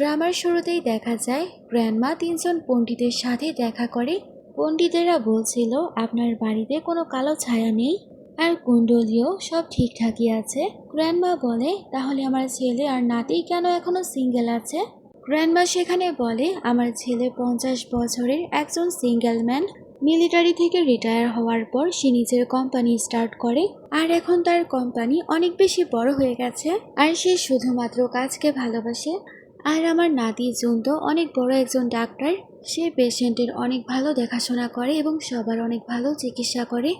ড্রামার শুরুতেই দেখা যায় গ্র্যান্ডমা তিনজন পণ্ডিতের সাথে দেখা করে। পণ্ডিতেরা বলছিল আপনার বাড়িতে কোনো কালো ছায়া নেই আর কুণ্ডলীও সব ঠিকঠাকই আছে। গ্র্যান্ডমা বলে তাহলে আমার ছেলে আর নাতি কেন এখনো সিঙ্গেল আছে? গ্র্যান্ডমা সেখানে বলে আমার ছেলে 50 বছরের একজন সিঙ্গেল ম্যান। মিলিটারি থেকে রিটায়ার হওয়ার পর সে নিজের কোম্পানি স্টার্ট করে আর এখন তার কোম্পানি অনেক বেশি বড় হয়ে গেছে আর সে শুধুমাত্র কাজকে ভালোবাসে। আর আমার নাতি জুন তো অনেক বড় একজন ডাক্তার, সে পেশেন্টের অনেক ভালো দেখাশোনা করে এবং সবার অনেক ভালো চিকিৎসা করে।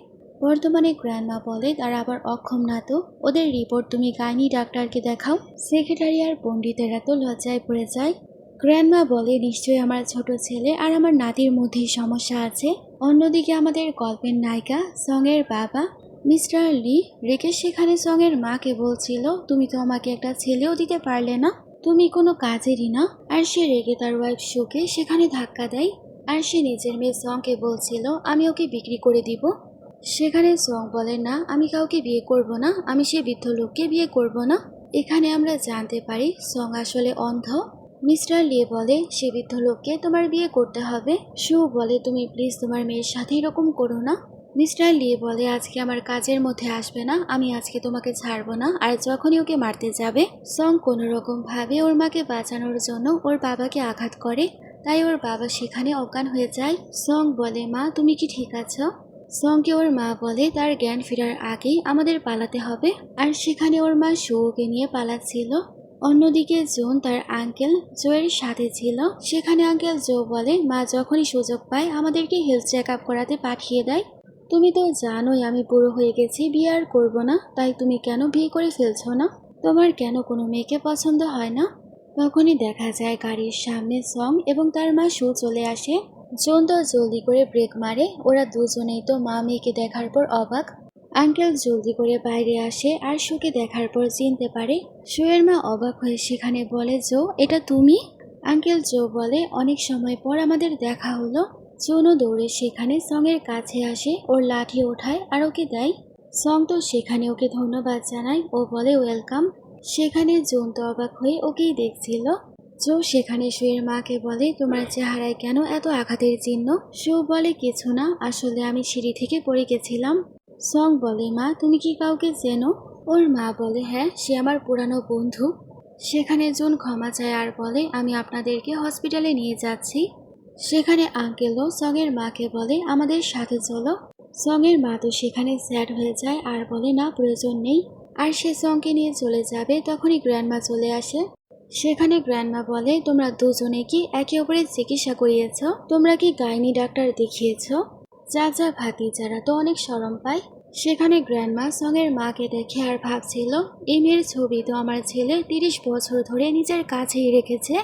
বর্তমানে গ্র্যান্ডমা বলে তারা আবার অক্ষম না তো, ওদের রিপোর্ট তুমি গাইনি ডাক্তারকে দেখাও। সেক্রেটারি আর পণ্ডিতেরা তো লজ্জায় পড়ে যায়। গ্র্যান্ডমা বলে নিশ্চয়ই আমার ছোট ছেলে আর আমার নাতির মধ্যেই সমস্যা আছে। অন্যদিকে আমাদের গল্পের নায়িকা সঙের বাবা মিস্টার লি রেখে সেখানে সঙের মাকে বলছিল তুমি তো আমাকে একটা ছেলেও দিতে পারলে না, তুমি কোনো কাজেরই না। আর সে রেগে তার ওয়াইফ শুকে সেখানে ধাক্কা দেয় আর সে নিজের মেয়ে সঙকে বলছিল আমি ওকে বিক্রি করে দিব। সেখানে সং বলে না আমি কাউকে বিয়ে করব না, আমি সে বৃদ্ধ লোককে বিয়ে করব না। এখানে আমরা জানতে পারি সং আসলে অন্ধ। মিস্টার লি বলে সে বৃদ্ধ লোককে তোমার বিয়ে করতে হবে। সু বলে তুমি প্লিজ তোমার মেয়ের সাথে এরকম করো না। মিস্টার লি বলে আজকে আমার কাজের মধ্যে আসবে না, আমি আজকে তোমাকে ছাড়বো না। আর যখনই ওকে মারতে যাবে সং কোনো রকম ভাবে ওর মাকে বাঁচানোর জন্য ওর বাবাকে আঘাত করে, তাই ওর বাবা সেখানে অজ্ঞান হয়ে যায়। সং বলে মা তুমি কি ঠিক আছো? সঙ্গে ওর মা বলে তার জ্ঞান ফেরার আগেই আমাদের পালাতে হবে। আর সেখানে ওর মা শোকে নিয়ে পালাচ্ছিল। অন্যদিকে জোন তার আঙ্কেল জোয়ের সাথে ছিল। সেখানে আঙ্কেল জো বলে মা যখনই সুযোগ পায় আমাদেরকে হেলথ চেক আপ করাতে পাঠিয়ে দেয়। তুমি তো জানোই আমি বুড়ো হয়ে গেছি, বিয়ে আর করবো না, তাই তুমি কেন বিয়ে করে ফেলছো না? তোমার কেন কোনো মেয়েকে পছন্দ হয় না? তখনই দেখা যায় গাড়ির সামনে সং এবং তার মা শু চলে আসে। জোন তো জলদি করে ব্রেক মারে, ওরা দুজনেই তো মা মেয়েকে দেখার পর অবাক। আঙ্কেল জলদি করে বাইরে আসে আর শুকে দেখার পর চিনতে পারে। শুয়ের মা অবাক হয়ে সেখানে বলে জো এটা তুমি? আঙ্কেল জো বলে অনেক সময় পর আমাদের দেখা হলো। জোনও দৌড়ে সেখানে সঙের কাছে আসে, ওর লাঠি ওঠায় আর ওকে দেয়। সং তো সেখানে ওকে ধন্যবাদ জানায়, ও বলে ওয়েলকাম। সেখানে জোন তো অবাক হয়ে ওকেই দেখছিল। জো সেখানে শুয়ের মাকে বলে তোমার চেহারায় কেন এত আঘাতের চিহ্ন? শু বলে কিছু না, আসলে আমি সিঁড়ি থেকে পড়ে গেছিলাম। সং বলে মা তুমি কি কাউকে চেনো? ওর মা বলে হ্যাঁ, সে আমার পুরানো বন্ধু। সেখানে জোন ক্ষমা চায় আর বলে আমি আপনাদেরকে হসপিটালে নিয়ে যাচ্ছি। সেখানে আঙ্কেলও সঙের মাকে বলে আমাদের সাথে চলো। সঙের মা তো সেখানে স্যাড হয়ে যায় আর বলে না প্রয়োজন নেই। আর সে সঙকে নিয়ে চলে যাবে তখনই গ্র্যান্ডমা চলে আসে। সেখানে গ্র্যান্ডমা বলে তোমরা দুজনে কি একে অপরের চিকিৎসা করিয়েছ? তোমরা কি গাইনি ডাক্তার দেখিয়েছ? চাচা ভাতিজারা তো অনেক শরম পায়। সেখানে গ্র্যান্ডমা সঙের মাকে দেখে আর ভাবছিল এই মেয়ের ছবি তো আমার ছেলে 30 বছর ধরে নিজের কাছেই রেখেছে।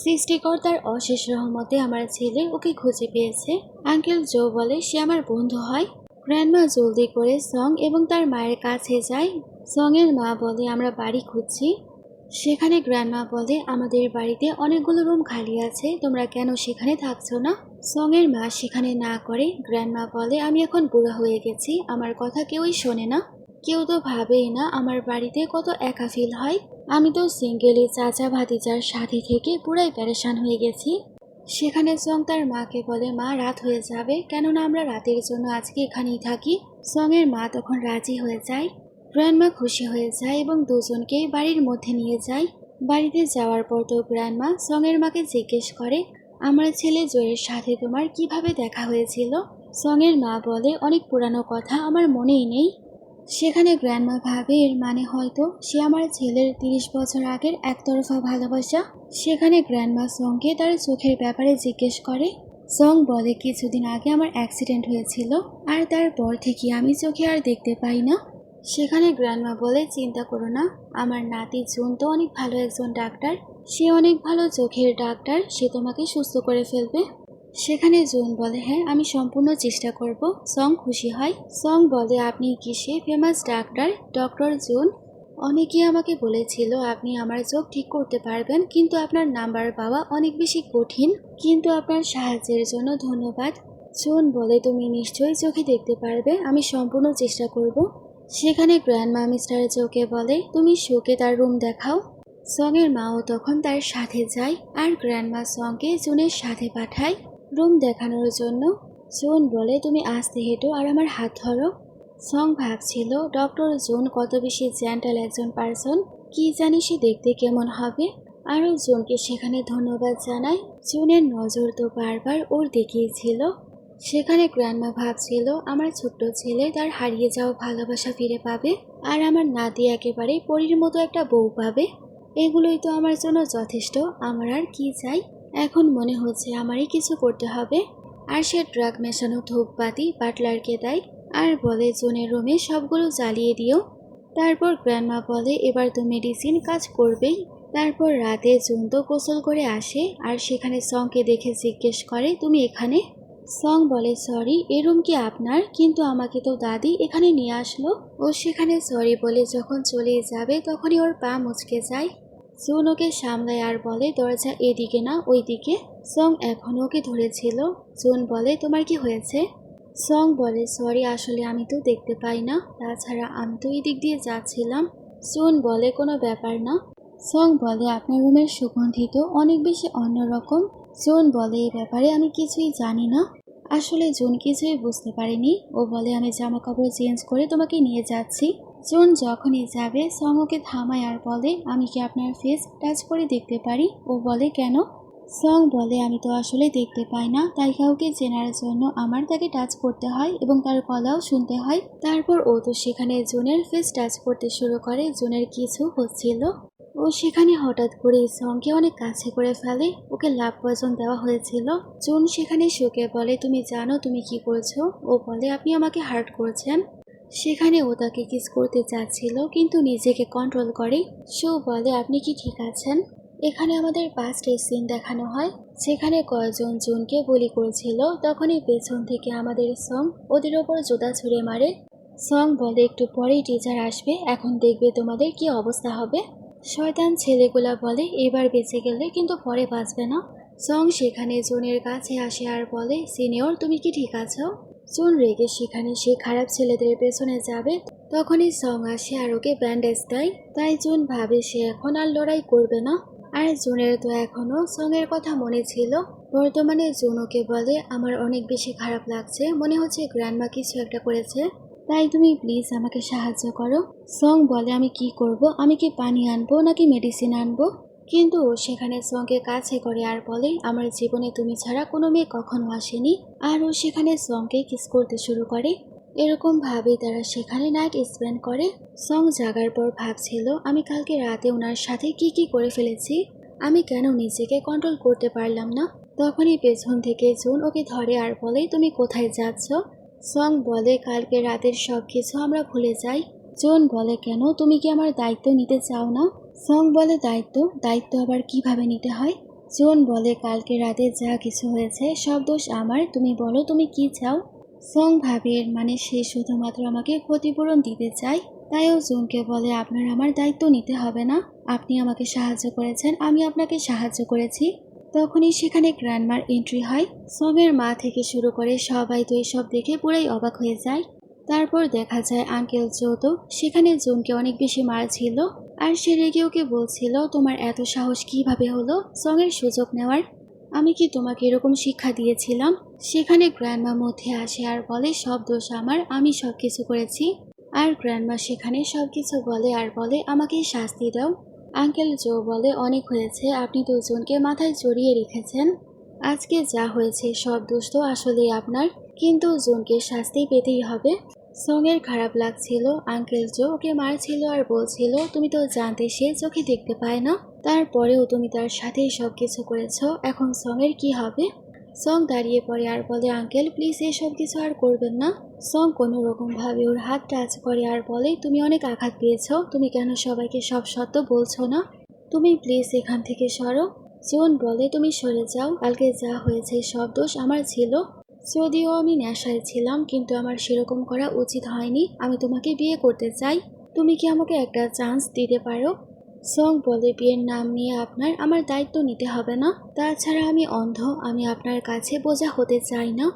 সৃষ্টিকর্তার অশেষ রহমতে আমার ছেলে ওকে খুঁজে পেয়েছে। আঙ্কেল জো বলে সে আমার বন্ধু হয়। গ্র্যান্ডমা জলদি করে সং এবং তার মায়ের কাছে যায়। সঙের মা বলে আমরা বাড়ি খুঁজছি। সেখানে গ্র্যান্ডমা বলে আমাদের বাড়িতে অনেকগুলো রুম খালি আছে, তোমরা কেন সেখানে থাকছো না? সঙের মা সেখানে না করে। গ্র্যান্ডমা বলে আমি এখন বুড়া হয়ে গেছি, আমার কথা কেউই শোনে না, কেউ তো ভাবেই না আমার বাড়িতে কত একা ফিল হয়। আমি তো সিঙ্গেলি চাচা ভাতিজার সাথে থেকে পুরাই প্যারেশান হয়ে গেছি। সেখানে সং তার মাকে বলে মা রাত হয়ে যাবে, কেননা আমরা রাতের জন্য আজকে এখানেই থাকি। সঙের মা তখন রাজি হয়ে যায়। গ্র্যান্ডমা খুশি হয়ে যায় এবং দুজনকেই বাড়ির মধ্যে নিয়ে যায়। বাড়িতে যাওয়ার পর তো গ্র্যান্ডমা সঙের মাকে জিজ্ঞেস করে আমার ছেলে জয়ের সাথে তোমার কিভাবে দেখা হয়েছিল? সঙের মা বলে অনেক পুরানো কথা আমার মনেই নেই। সেখানে গ্র্যান্ডমা ভাবে এর মানে হয়তো সে আমার ছেলের 30 বছর আগের একতরফা ভালোবাসা। সেখানে গ্র্যান্ডমা সঙকে তার চোখের ব্যাপারে জিজ্ঞেস করে। সং বলে কিছুদিন আগে আমার অ্যাক্সিডেন্ট হয়েছিল আর তারপর থেকে আমি চোখে আর দেখতে পাই না। সেখানে গ্র্যান্ডমা বলে চিন্তা করো না, আমার নাতি জুন তো অনেক ভালো একজন ডাক্তার, সে অনেক ভালো চোখের ডাক্তার, সে তোমাকে সুস্থ করে ফেলবে। সেখানে জুন বলে হ্যাঁ আমি সম্পূর্ণ চেষ্টা করব। সং খুশি হয়। সং বলে আপনি কি সে ফেমাস ডাক্তার ডক্টর জুন? অনেকেই আমাকে বলেছিল আপনি আমার চোখ ঠিক করতে পারবেন, কিন্তু আপনার নাম্বার পাওয়া অনেক বেশি কঠিন, কিন্তু আপনার সাহায্যের জন্য ধন্যবাদ। জুন বলে তুমি নিশ্চয়ই চোখে দেখতে পারবে, আমি সম্পূর্ণ চেষ্টা করব। সেখানে গ্র্যান্ডমা মিস্টার জোকে বলে তুমি শুকে তার রুম দেখাও। সঙের মাও তখন তার সাথে যায় আর গ্র্যান্ডমা সঙকে জুনের সাথে পাঠায় রুম দেখানোর জন্য। জুন বলে, তুমি আস্তে হেঁটো আর আমার হাত ধরো। সং ভাবছিল ডক্টর জুন কত বেশি জেন্টাল একজন পার্সন, কি জানি সে দেখতে কেমন হবে। আরও জুনকে সেখানে ধন্যবাদ জানায়। জুনের নজর তো বারবার ওর দিকেই ছিল। সেখানে গ্র্যান্ডমা ভাবছিল আমার ছোট্ট ছেলে তার হারিয়ে যাওয়া ভালোবাসা ফিরে পাবে আর আমার নাতি একেবারে পরীর মতো একটা বউ পাবে। এগুলোই তো আমার জন্য যথেষ্ট, আমার আর কি চাই। এখন মনে হচ্ছে আমারই কিছু করতে হবে। আর সে ড্রাগ মেশানো ধূপবাতি বাটলারকে দেয় আর বলে, জুনের রুমে সবগুলো জ্বালিয়ে দিও। তারপর গ্র্যান্ডমা বলে, এবার তো মেডিসিন কাজ করবেই। তারপর রাতে জুন তো গোসল করে আসে আর সেখানে সংকে দেখে জিজ্ঞেস করে, তুমি এখানে? সং বলে, সরি, এ রুম কি আপনার? কিন্তু আমাকে তো দাদি এখানে নিয়ে আসলো। ও সেখানে সরি বলে যখন চলে যাবে তখনই ওর পা মুচকে যায়। জুন ওকে সামলায় আর বলে, দরজা এদিকে না ওইদিকে। সং এখনও ওকে ধরেছিল। জুন বলে, তোমার কি হয়েছে? সং বলে, সরি, আসলে আমি তো দেখতে পাই না, তাছাড়া আমি তো এই দিক দিয়ে যাচ্ছিলাম। জুন বলে, কোনো ব্যাপার না। সং বলে, আপনার রুমের সুগন্ধি তো অনেক বেশি অন্যরকম। জুন বলে, এই ব্যাপারে আমি কিছুই জানি না। আসলে জুন কিছুই বুঝতে পারেনি। ও বলে, আমি জামা কাপড় চেঞ্জ করে তোমাকে নিয়ে যাচ্ছি। জুন যখনই যাবে সং ওকে থামায় আর বলে, আমি কি আপনার ফেস টাচ করে দেখতে পারি? ও বলে, কেন? সং বলে, আমি তো আসলে দেখতে পাই না, তাই কাউকে চেনার জন্য আমার তাকে টাচ করতে হয় এবং তার গলাও শুনতে হয়। তারপর ও তো সেখানে জুনের ফেস টাচ করতে শুরু করে। জুনের কিছু হচ্ছিল। ও সেখানে হঠাৎ করে সংকে অনেক কাছে করে ফেলে। ওকে লাভ পয়জন দেওয়া হয়েছিল। জুন সেখানে শুকে বলে, তুমি জানো তুমি কি করছো? ও বলে, আপনি আমাকে হার্ট করছেন। সেখানে ও তাকে কিস করতে চাচ্ছিল কিন্তু নিজেকে কন্ট্রোল করে। শো বলে, আপনি কি ঠিক আছেন? এখানে আমাদের পাস্টের সিন দেখানো হয়, সেখানে কয়েকজন জুনকে বলি করেছিল। তখনই পেছন থেকে আমাদের সং ওদের ওপর জুতা ছুঁড়ে মারে। সং বলে, একটু পরেই টিচার আসবে, এখন দেখবে তোমাদের কি অবস্থা হবে। শয়তান ছেলেগুলা বলে, এবার বেঁচে গেলে কিন্তু পরে বাঁচবে না। সং সেখানে জুনের কাছে আসে আর বলে, সিনিয়র তুমি কি ঠিক আছো? জুন রেগে সেখানে সে খারাপ ছেলেদের পেছনে যাবে, তখনই সং আসে আর ওকে ব্যান্ডেজ দেয়। তাই জুন ভাবে সে এখন আর লড়াই করবে না। আর জুনের তো এখনো সং এর কথা মনে ছিল। বর্তমানে জুন ওকে বলে, আমার অনেক বেশি খারাপ লাগছে, মনে হচ্ছে গ্র্যান্ডমা কিছু একটা করেছে, তাই তুমি প্লিজ আমাকে সাহায্য করো। সং বলে, আমি কি করব? আমি কি পানি আনবো নাকি মেডিসিন আনবো? কিন্তু ও সেখানে সংকে কাছে করে আর বলে, আমার জীবনে তুমি ছাড়া কোনো মেয়ে কখনো আসেনি। আর ও সেখানে সংকে কিস করতে শুরু করে। এরকম ভাবেই তারা সেখানে নাইট স্পেন্ড করে। সং জাগার পর ভাবছিল, আমি কালকে রাতে ওনার সাথে কি কি করে ফেলেছি, আমি কেন নিজেকে কন্ট্রোল করতে পারলাম না। তখনই পেছন থেকে জুন ওকে ধরে আর বলে, তুমি কোথায় যাচ্ছ? সং বলে, কালকে রাতের সব কিছু আমরা ভুলে যাই। জুন বলে, কেন? তুমি কি আমার দায়িত্ব নিতে চাও না? সং বলে, দায়িত্ব? দায়িত্ব আবার কিভাবে নিতে হয়? জুন বলে, কালকে রাতে যা কিছু হয়েছে সব দোষ আমার, তুমি বলো তুমি কি চাও। সং ভাবে এর মানে সে শুধুমাত্র আমাকে ক্ষতিপূরণ দিতে চায়। তাইও জুনকে বলে, আপনার আমার দায়িত্ব নিতে হবে না, আপনি আমাকে সাহায্য করেছেন, আমি আপনাকে সাহায্য করেছি। তখনই সেখানে গ্র্যান্ডমার এন্ট্রি হয়। সঙের মা থেকে শুরু করে সবাই তো এসব দেখে পুরাই অবাক হয়ে যায়। তারপর দেখা যায় আঙ্কেল জো তো সেখানে জুনকে অনেক বেশি মারছিল আর সে রেগে ওকে বলছিল, তোমার এত সাহস কিভাবে হলো সঙের সুযোগ নেওয়ার? আমি কি তোমাকে এরকম শিক্ষা দিয়েছিলাম? সেখানে গ্র্যান্ডমা মধ্যে আসে আর বলে, সব দোষ আমার, আমি সব কিছু করেছি। আর গ্র্যান্ডমা সেখানে সবকিছু বলে আর বলে, আমাকেই শাস্তি দাও। আঙ্কেল জো বলে, অনেক হয়েছে, আপনি দুজনকে মাথায় জড়িয়ে রেখেছেন, আজকে যা হয়েছে সব দোষ তো আসলেই আপনার, কিন্তু জুনকে শাস্তি পেতেই হবে। সঙের খারাপ লাগছিল, আঙ্কেল জো ওকে মারছিল আর বলছিল, তুমি তো জানতে সে চোখে দেখতে পায় না, তারপরেও তুমি তার সাথেই সবকিছু করেছ, এখন সঙের কি হবে? সং দাঁড়িয়ে পড়ে আর বলে, আঙ্কেল প্লিজ এসব কিছু আর করবেন না। সং কোনো রকম ভাবে ওর হাত টাচ করে আর বলে, তুমি অনেক আঘাত পেয়েছ, তুমি কেন সবাইকে সব সত্য বলছো না? তুমি প্লিজ এখান থেকে সরো। জুন বলে, তুমি সরে যাও, কালকে যা হয়েছে সব দোষ আমার ছিল, যদিও আমি নেশায় ছিলাম, কিন্তু আমার সেরকম করা উচিত হয়নি, আমি তোমাকে বিয়ে করতে চাই, তুমি কি আমাকে একটা চান্স দিতে পারো? সং বলে, বিয়ের নাম নিয়ে আপনার আমার দায়িত্ব নিতে হবে না, তাছাড়া আমি অন্ধ, আমি আপনার কাছে বোঝা হতে চাই না।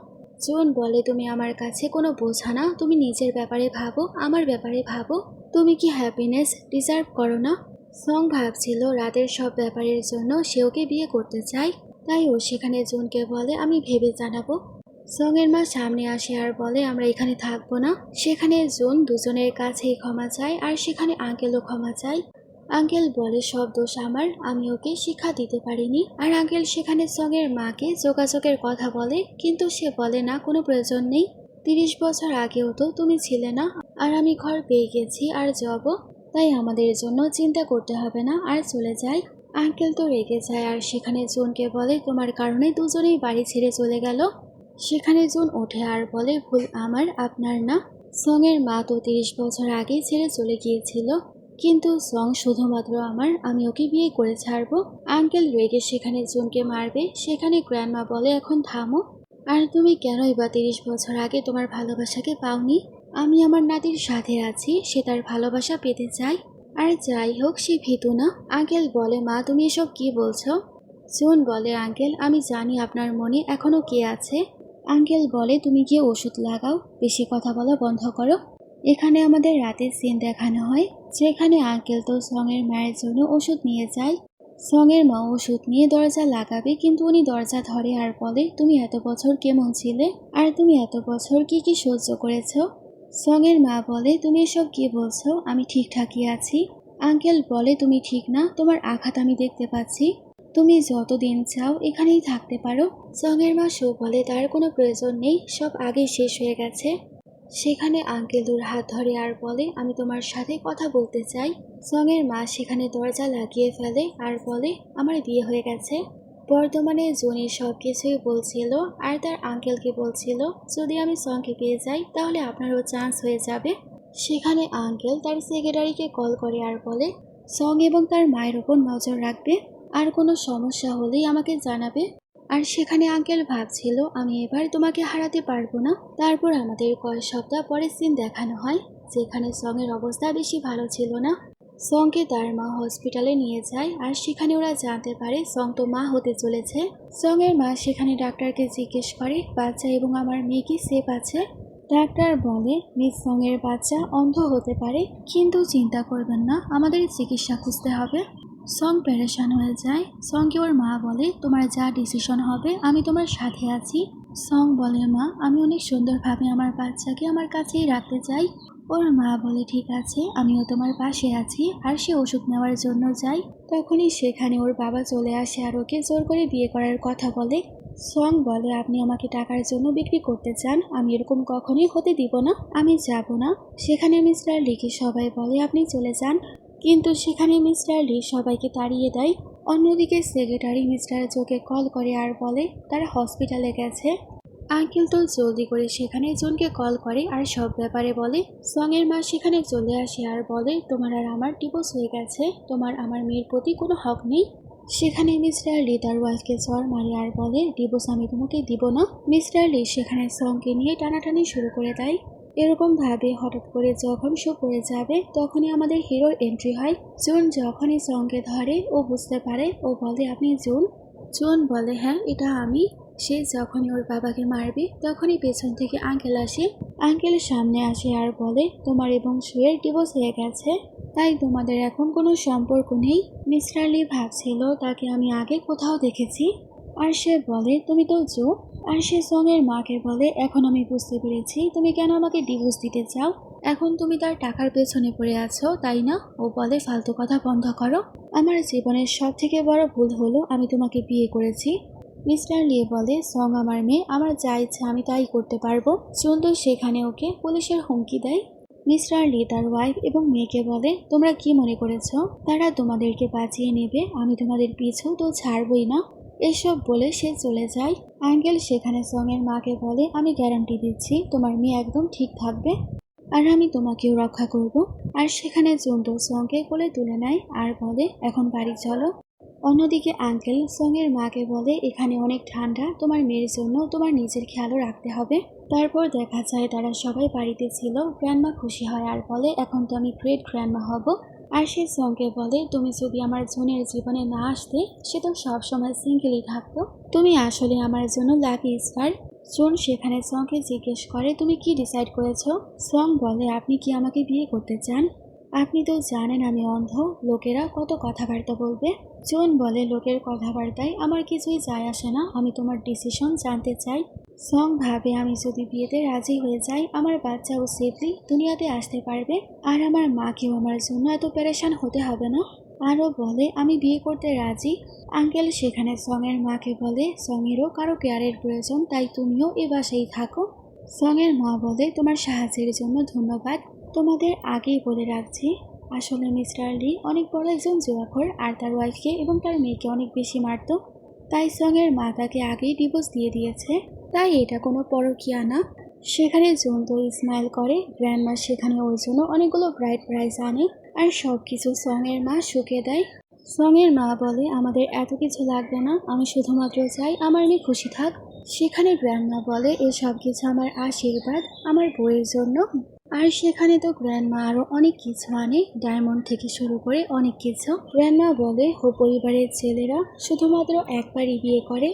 জুন বলে, তুমি আমার কাছে কোনো বোঝা না, তুমি নিজের ব্যাপারে ভাবো, আমার ব্যাপারে ভাবো, তুমি কি হ্যাপিনেস ডিজার্ভ করো না? সং ভাবছিল রাতের সব ব্যাপারের জন্য সে ওকে বিয়ে করতে চায়, তাই ও সেখানে জুনকে বলে আমি ভেবে জানাবো। সং এর মা সামনে আসে আর বলে আমরা এখানে থাকবো না। সেখানে জুন দুজনের কাছেই ক্ষমা চায় আর সেখানে আঙ্কেলও ক্ষমা চায়। আঙ্কেল বলে সব দোষ আমার, আমি ওকে শিক্ষা দিতে পারিনি। আর আঙ্কেল সেখানে সং এর মাকে যোগাযোগের কথা বলে, কিন্তু সে বলে না কোনো প্রয়োজন নেই। 30 বছর আগেও তো তুমি ছিলে না, আর আমি ঘর পেয়ে গেছি আর জবও, তাই আমাদের জন্য চিন্তা করতে হবে না, আর চলে যায়। আঙ্কেল তো রেগে যায় আর সেখানে জুনকে বলে তোমার কারণে দুজনেই বাড়ি ছেড়ে চলে গেল। সেখানে জুন ওঠে আর বলে ভুল আমার, আপনার না। সং এর মা তো 30 বছর আগেই ছেড়ে চলে গিয়েছিল, কিন্তু সং শুধুমাত্র আমার, আমি ওকে বিয়ে করে ছাড়বো। আঙ্কেল রেগে সেখানে জুনকে মারবে। সেখানে গ্র্যান্ডমা বলে এখন থামো, আর তুমি কেনই বা 30 বছর আগে তোমার ভালোবাসাকে পাওনি? আমি আমার নাতির সাথে আছি, সে তার ভালোবাসা পেতে চায়। আর যাই হোক সে ভীতু না। আঙ্কেল বলে মা তুমি এসব কি বলছো? জুন বলে আঙ্কেল আমি জানি আপনার মনে এখনো কে আছে। আঙ্কেল বলে তুমি গিয়ে ওষুধ লাগাও, বেশি কথা বলা বন্ধ করো। এখানে আমাদের রাতের সিন দেখানো হয়, যেখানে আঙ্কেল তো সং এর মায়ের জন্য ওষুধ নিয়ে যায়। সং এর মা ওষুধ নিয়ে দরজা লাগাবে, কিন্তু উনি দরজা ধরে আর বলে তুমি এত বছর কেমন ছিলে, আর তুমি এত বছর কি কি সহ্য করেছো? সং এর মা বলে তুমি এসব কি বলছো, আমি ঠিকঠাকই আছি। আঙ্কেল বলে তুমি ঠিক না, তোমার আঘাত আমি দেখতে পাচ্ছি, তুমি যতদিন চাও এখানেই থাকতে পারো। সং এর মা শো বলে তার কোনো প্রয়োজন নেই, সব আগেই শেষ হয়ে গেছে। সেখানে আঙ্কেল ওর হাত ধরে আর বলে আমি তোমার সাথে কথা বলতে চাই। সং এর মা সেখানে দরজা লাগিয়ে ফেলে আর বলে আমার বিয়ে হয়ে গেছে। বর্তমানে জুনি সব কিছুই বলছিল আর তার আঙ্কেলকে বলছিল যদি আমি সংকে পেয়ে যাই তাহলে আপনারও চান্স হয়ে যাবে। সেখানে আঙ্কেল তার সেক্রেটারিকে কল করে আর বলে সং এবং তার মায়ের ওপর নজর রাখবে, আর কোনো সমস্যা হলেই আমাকে জানাবে। আর সেখানে আঙ্কেল ভাবছিল আমি এবার তোমাকে হারাতে পারবো না। তারপর আমাদের কয়েক সপ্তাহ পরে সিন দেখানো হয়, যেখানে সং এর অবস্থা বেশি ভালো ছিল না। সংকে তার মা হসপিটালে নিয়ে যায় আর সেখানে ওরা জানতে পারে সং তো মা হতে চলেছে। সং এর মা সেখানে ডাক্তারকে জিজ্ঞেস করে বাচ্চা এবং আমার মেয়ে কি সেফ আছে? ডাক্তার বলে মিস সং এর বাচ্চা অন্ধ হতে পারে, কিন্তু চিন্তা করবেন না, আমাদের চিকিৎসা খুঁজতে হবে। সং পেরেশান হয়ে যায়। সংকে ওর মা বলে তোমার যা ডিসিশন হবে আমি তোমার সাথে আছি। সং বলে মা আমি অনেক সুন্দরভাবে আমার বাচ্চাকে আমার কাছেই রাখতে চাই। ওর মা বলে ঠিক আছে, আমিও তোমার পাশে আছি। আর সে ওষুধ নেওয়ার জন্য যায়। তখনই সেখানে ওর বাবা চলে আসে আর ওকে জোর করে বিয়ে করার কথা বলে। সং বলে আপনি আমাকে টাকার জন্য বিক্রি করতে চান, আমি এরকম কখনোই হতে দিব না, আমি যাব না। সেখানে মিস্টার লিকে সবাই বলে আপনি চলে যান, কিন্তু সেখানে মিস্টার লি সবাইকে তাড়িয়ে দেয়। অন্যদিকে সেক্রেটারি মিস্টার জোকে কল করে আর বলে তারা হসপিটালে গেছে। আঙ্কেল তো জলদি করে সেখানে জনকে কল করে আর সব ব্যাপারে বলে। সং এর মা সেখানে চলে আসে আর বলে তোমার আর আমার ডিভোর্স হয়ে গেছে, তোমার আমার মেয়ের প্রতি কোনো হক নেই। সেখানে মিস্টার লি তার ওয়াইফকে চর মারে আর বলে ডিভোর্স আমি তোমাকে দিব না। মিস্টার লি সেখানে সংকে নিয়ে টানাটানি শুরু করে দেয়। এরকম ভাবে হঠাৎ করে যখন শো পড়ে যাবে তখনই আমাদের হিরোর এন্ট্রি হয়। জুন যখনই সংকে ধরে ও বুঝতে পারে, ও বলে আপনি জুন? জুন বলে হ্যাঁ এটা আমি। সে যখনই ওর বাবাকে মারবে তখনই পেছন থেকে আঙ্কেল আসে। আঙ্কেল সামনে আসে আর বলে তোমার এবং শুয়ের ডিভোর্স হয়ে গেছে, তাই তোমাদের এখন কোনো সম্পর্ক নেই। মিস্টার লি ভাবছিল তাকে আমি আগে কোথাও দেখেছি, আর সে বলে তুমি তো জো। আর সে সং এর মাকে বলে এখন আমি বুঝতে পেরেছি তুমি কেন আমাকে ডিভোর্স দিতে চাও, এখন তুমি তার টাকার পেছনে পড়ে আছো তাই না? ও বলে ফালতু কথা বন্ধ করো, আমার জীবনের সব থেকে বড় ভুল হলো আমি তোমাকে বিয়ে করেছি। মিস্টার লি বলে সং আমার মেয়ে, আমার যা ইচ্ছা আমি তাই করতে পারবো। সুন্দর সেখানে ওকে পুলিশের হুমকি দেয়। মিস্টার লি তার ওয়াইফ এবং মেয়েকে বলে তোমরা কি মনে করেছো তারা তোমাদেরকে বাঁচিয়ে নেবে, আমি তোমাদের পিছু তো ছাড়বই না। এসব বলে সে চলে যায়। আঙ্কেল সেখানে সং এর মাকে বলে আমি গ্যারান্টি দিচ্ছি তোমার মেয়ে একদম ঠিক থাকবে, আর আমি তোমাকেও রক্ষা করব। আর সেখানে জন্টু সংকে কোলে তুলে নেয় আর বলে এখন বাড়ি চলো। অন্যদিকে আঙ্কেল সং এর মাকে বলে এখানে অনেক ঠান্ডা, তোমার মেয়ের জন্য তোমার নিজের খেয়ালও রাখতে হবে। তারপর দেখা যায় তারা সবাই বাড়িতে ছিল। গ্র্যান্ডমা খুশি হয় আর বলে এখন তো আমি গ্রেট গ্র্যান্ডমা হব। আর সে সংকে বলে তুমি যদি আমার জুনের জীবনে না আসতে সে তো সবসময় সিঙ্গেলই থাকতো, তুমি আসলে আমার জন্য লাকি স্টার। জুন সেখানে সংকে জিজ্ঞেস করে তুমি কি ডিসাইড করেছো? সং বলে আপনি কি আমাকে বিয়ে করতে চান? আপনি তো জানেন আমি অন্ধ, লোকেরা কত কথাবার্তা বলবে। জুন বলে, লোকের কথাবার্তায় আমার কিছুই যায় আসে না, আমি তোমার ডিসিশন জানতে চাই। সং ভাবে, আমি যদি বিয়েতে রাজি হয়ে যাই আমার বাচ্চাও সেফলি দুনিয়াতে আসতে পারবে, আর আমার মাকেও আমার জন্য এত পেরেশান হতে হবে না। আরও বলে, আমি বিয়ে করতে রাজি। আঙ্কেল সেখানে সং এর মাকে বলে, সং এরও কারো কেয়ারের প্রয়োজন, তাই তুমিও এ বাসায় থাকো। সং এর মা বলে, তোমার সাহায্যের জন্য ধন্যবাদ। তোমাদের আগেই বলে রাখছি, আসলে মিস্টার লি অনেক বড় একজন জুয়াখোর, আর তার ওয়াইফকে এবং তার মেয়েকে অনেক বেশি মারতো। তাই সং এর মা তাকে আগেই ডিভোর্স দিয়ে দিয়েছে। তাই এটা কোনো পরকীয়া না। সেখানে জুন তো স্মাইল করে। গ্র্যান্ডমা সেখানে ওর জন্য অনেকগুলো ব্রাইড প্রাইজ আনে, আর সব কিছু সং এর মা শুকিয়ে দেয়। সং এর মা বলে, আমাদের এত কিছু লাগবে না, আমি শুধুমাত্র চাই আমার মেয়ে খুশি থাক। সেখানে গ্র্যান্ডমা বলে, এই সব কিছু আমার আশীর্বাদ আমার বউয়ের জন্য। আর সেখানে তো গ্র্যান্ডমা আরো অনেক কিছু আনে, ডায়মন্ড থেকে শুরু করে অনেক কিছু। গ্র্যান্ডমা বলে, হো পরিবারের ছেলেরা শুধুমাত্র একবারই বিয়ে করে,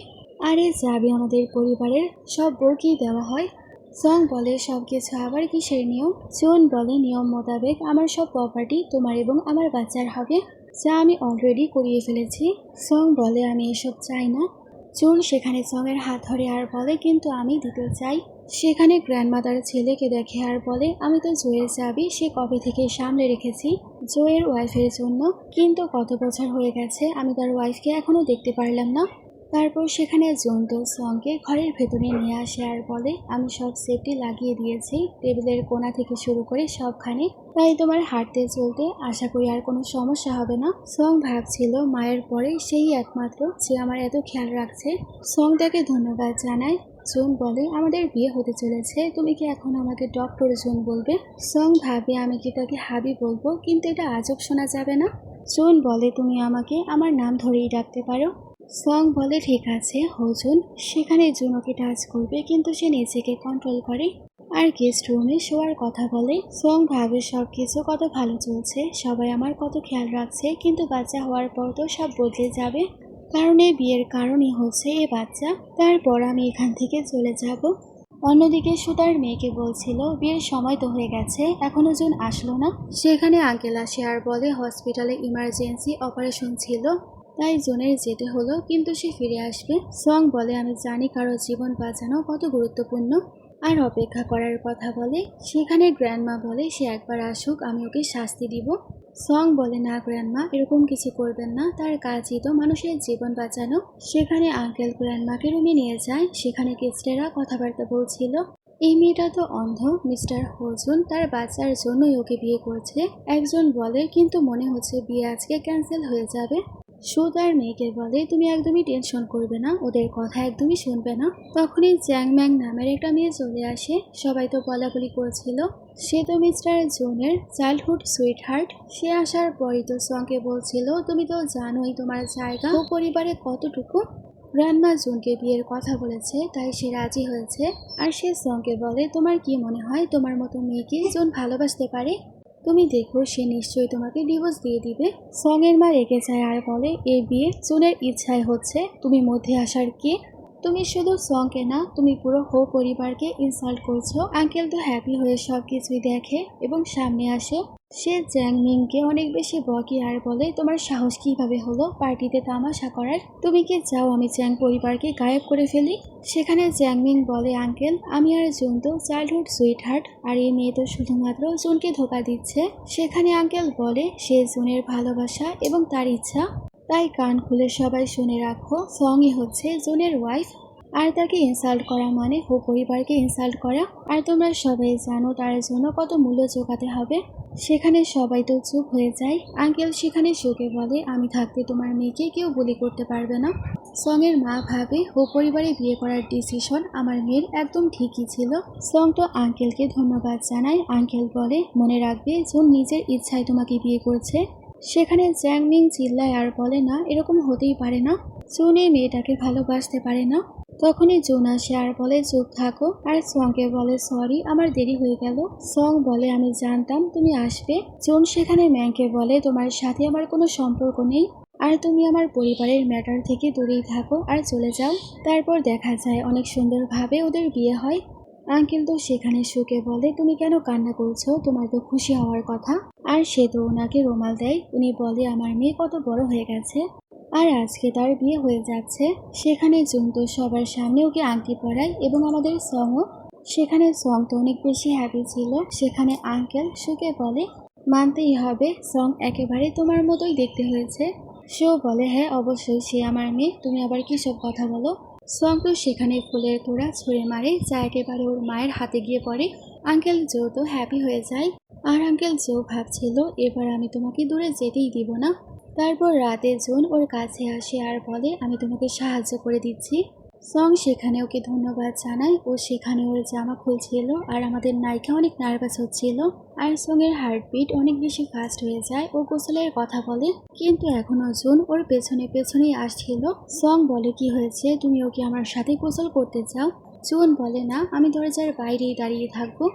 আর এ যাবে আমাদের পরিবারের সব বউকেই দেওয়া হয়। সং বলে, সব কিছু আবার কিসের নিয়ম? জুন বলে, নিয়ম মোতাবেক আমার সব প্রপার্টি তোমার এবং আমার বাচ্চার হবে, যা আমি অলরেডি করিয়ে ফেলেছি। সং বলে, আমি এসব চাই না। জুন সেখানে সং এর হাত ধরে আর বলে, কিন্তু আমি দিতে চাই। সেখানে গ্র্যান্ডমাদার ছেলেকে দেখে আর বলে, আমি তো জোয়ের চাবি সে কবে থেকে সামলে রেখেছি জোয়ের ওয়াইফের জন্য, কিন্তু কত বছর হয়ে গেছে আমি তার ওয়াইফকে এখনো দেখতে পারলাম না। তারপর সেখানে জুন তো সংকে ঘরের ভেতরে নিয়ে আসে আর বলে, আমি সব সেফটি লাগিয়ে দিয়েছি, টেবিলের কোণা থেকে শুরু করে সবখানে, তাই তোমার হাঁটতে চলতে আশা করি আর কোনো সমস্যা হবে না। সং ভাবছিল মায়ের পরে সেই একমাত্র যে আমার এত খেয়াল রাখছে। সং তাকে ধন্যবাদ জানায়। জুন বলে, আমাদের বিয়ে হতে চলেছে, তুমি কি এখন আমাকে ডক্টর জুন বলবে? সং ভাবে, আমি কি তাকে হাবি বলবো, কিন্তু এটা আজব শোনা যাবে না। জুন বলে, তুমি আমাকে আমার নাম ধরেই ডাকতে পারো। সং বলে, ঠিক আছে হজুন। সেখানে জুন ওকে টাচ করবে, কিন্তু সে নিজেকে কন্ট্রোল করে আর গেস্ট রুমে শোয়ার কথা বলে। সং ভাবে, সব কিছু কত ভালো চলছে, সবাই আমার কত খেয়াল রাখছে, কিন্তু বাচ্চা হওয়ার পর তো সব বদলে যাবে, কারণ এই বিয়ের কারণই হচ্ছে এ বাচ্চা। তারপর আমি এখান থেকে চলে যাব। অন্যদিকে সুতার মেয়েকে বলছিল, বিয়ের সময় তো হয়ে গেছে, এখনো জুন আসলো না। সেখানে আঙ্কেল আসে আর বলে, হসপিটালে ইমার্জেন্সি অপারেশন ছিল, তাই জুনের যেতে হলো, কিন্তু সে ফিরে আসবে। সং বলে, আমি জানি কারো জীবন বাঁচানো কত গুরুত্বপূর্ণ, আর অপেক্ষা করার কথা বলে। সেখানে গ্র্যান্ডমা বলে, সে একবার আসুক, আমি ওকে শাস্তি দিব। সং বলে, না গ্র্যান্ডমা, এরকম কিছু করবেন না, তার কাজই তো মানুষের জীবন বাঁচানো। সেখানে আঙ্কেল গ্র্যান্ডমাকে রুমে নিয়ে যায়। সেখানে গেস্টেরা কথাবার্তা বলছিল, এই মেয়েটা তো অন্ধ, মিস্টার হোজুন তার বাচ্চার জন্যই ওকে বিয়ে করছে। একজন বলে, কিন্তু মনে হচ্ছে বিয়ে আজকে ক্যান্সেল হয়ে যাবে। সুতার মেয়েকে বলে, তুমি একদমই টেনশন করবে না, ওদের কথা একদমই শুনবে না। তখনই জ্যাংম্যাং নামের একটা মেয়ে চলে আসে। সবাই তো বলাবলি করছিল, সে তো মিস্টার জুনের চাইল্ডহুড সুইট হার্ট। সে আসার পরই তো সঙ্গে বলছিল, তুমি তো জানোই তোমার জায়গা ও পরিবারে কতটুকু। গ্র্যান্ডমা জুনকে বিয়ের কথা বলেছে, তাই সে রাজি হয়েছে। আর সে সঙ্গে বলে, তোমার কি মনে হয় তোমার মতো মেয়েকে জুন ভালোবাসতে পারে? তুমি দেখো, সে নিশ্চয়ই তোমাকে ডিভোর্স দিয়ে দিবে। সং এর মা রেগে যায় আর বলে, এই বিয়ে জুনের ইচ্ছায় হচ্ছে, তুমি মধ্যে আসার কে? তুমি শুধু সংকে না, তুমি পুরো হো পরিবারকে ইনসাল্ট করছো। আঙ্কেল তো হ্যাপি হয়ে সব কিছুই দেখে এবং সামনে আসে। সে জ্যাংমিংকে অনেক বেশি বকে আর বলে, তোমার সাহস কিভাবে হলো পার্টিতে তামাশা করার? তুমি কি চাও আমি জ্যাং পরিবারকে গায়েব করে ফেলি? সেখানে জ্যাংমিং বলে, আঙ্কেল আমি আর জুন তো চাইল্ডহুড সুইট হার্ট, আর এই মেয়ে তো শুধুমাত্র জুনকে ধোকা দিচ্ছে। সেখানে আঙ্কেল বলে, সে জুনের ভালোবাসা এবং তার ইচ্ছা, তাই কান খুলে সবাই শুনে রাখো, সংই হচ্ছে জুনের ওয়াইফ, আর তাকে ইনসাল্ট করা মানে হো পরিবারকে ইনসাল্ট করা। আর তোমরা সবাই জানো তার জন্য কত মূল্য চোকাতে হবে। সেখানে সবাই তো চুপ হয়ে যায়। আঙ্কেল সেখানে শোকে বলে, আমি থাকতে তোমার মেয়েকে কেউ বলি করতে পারবে না। সং এর মা ভাবে, হো পরিবারে বিয়ে করার ডিসিশন আমার মেয়ের একদম ঠিকই ছিল। সং তো আঙ্কেলকে ধন্যবাদ জানায়। আঙ্কেল বলে, মনে রাখবে জুন নিজের ইচ্ছায় তোমাকে বিয়ে করছে। সেখানে জ্যাংমিং চিল্লায় আর বলে, না এরকম হতেই পারে না, জুন এই মেয়েটাকে ভালোবাসতে পারে না। তখনই জুন আসে আর বলে, চুপ থাকো, আর সংকে বলে, সরি আমার দেরি হয়ে গেল। সং বলে, আমি জানতাম তুমি আসবে। জুন সেখানে ম্যাংকে বলে, তোমার সাথে আমার কোনো সম্পর্ক নেই, আর তুমি আমার পরিবারের ম্যাটার থেকে দূরেই থাকো আর চলে যাও। তারপর দেখা যায় অনেক সুন্দরভাবে ওদের বিয়ে হয়। আঙ্কেল তো সেখানে শুকে বলে, তুমি কেন কান্না করছো, তোমার তো খুশি হওয়ার কথা। আর সে তো ওনাকে রুমাল দেয়। উনি বলে আমার মেয়ে কত বড় হয়ে গেছে আর আজকে তার বিয়ে হয়ে যাচ্ছে। সেখানে জুন তো সবার সামনে ওকে আংটি পরায় এবং আমাদের সংও সেখানে সং তো অনেক বেশি হ্যাপি ছিল। সেখানে আঙ্কেল সুকে বলে, মানতেই হবে সং একেবারে তোমার মতোই দেখতে হয়েছে। সেও বলে, হ্যাঁ অবশ্যই সে আমার মেয়ে, তুমি আবার কি সব কথা বলো। সং তো সেখানে ফুলের তোড়া ছুঁড়ে মারে, যা একেবারে ওর মায়ের হাতে গিয়ে পড়ে। আঙ্কেল জো তো হ্যাপি হয়ে যায় আর আঙ্কেল জো ভাবছিল এবার আমি তোমাকে দূরে যেতেই দিব না। তারপর রাতে জুন ওর কাছে আসে আর বলে, আমি তোমাকে সাহায্য করে দিচ্ছি। সং সেখানে ওকে ধন্যবাদ জানায়। ও সেখানে ওর জামা খুলছিল আর আমাদের নায়িকা অনেক নার্ভাস হচ্ছিল আর সং এর হার্টবিট অনেক বেশি ফাস্ট হয়ে যায়। ও গোসলের কথা বলে কিন্তু এখনো জুন ওর পেছনে পেছনেই আসছিল। সং বলে, কি হয়েছে, তুমি ওকে আমার সাথে গোসল করতে চাও? জুন বলে, না, আমি দরজার বাইরেই দাঁড়িয়ে থাকবো।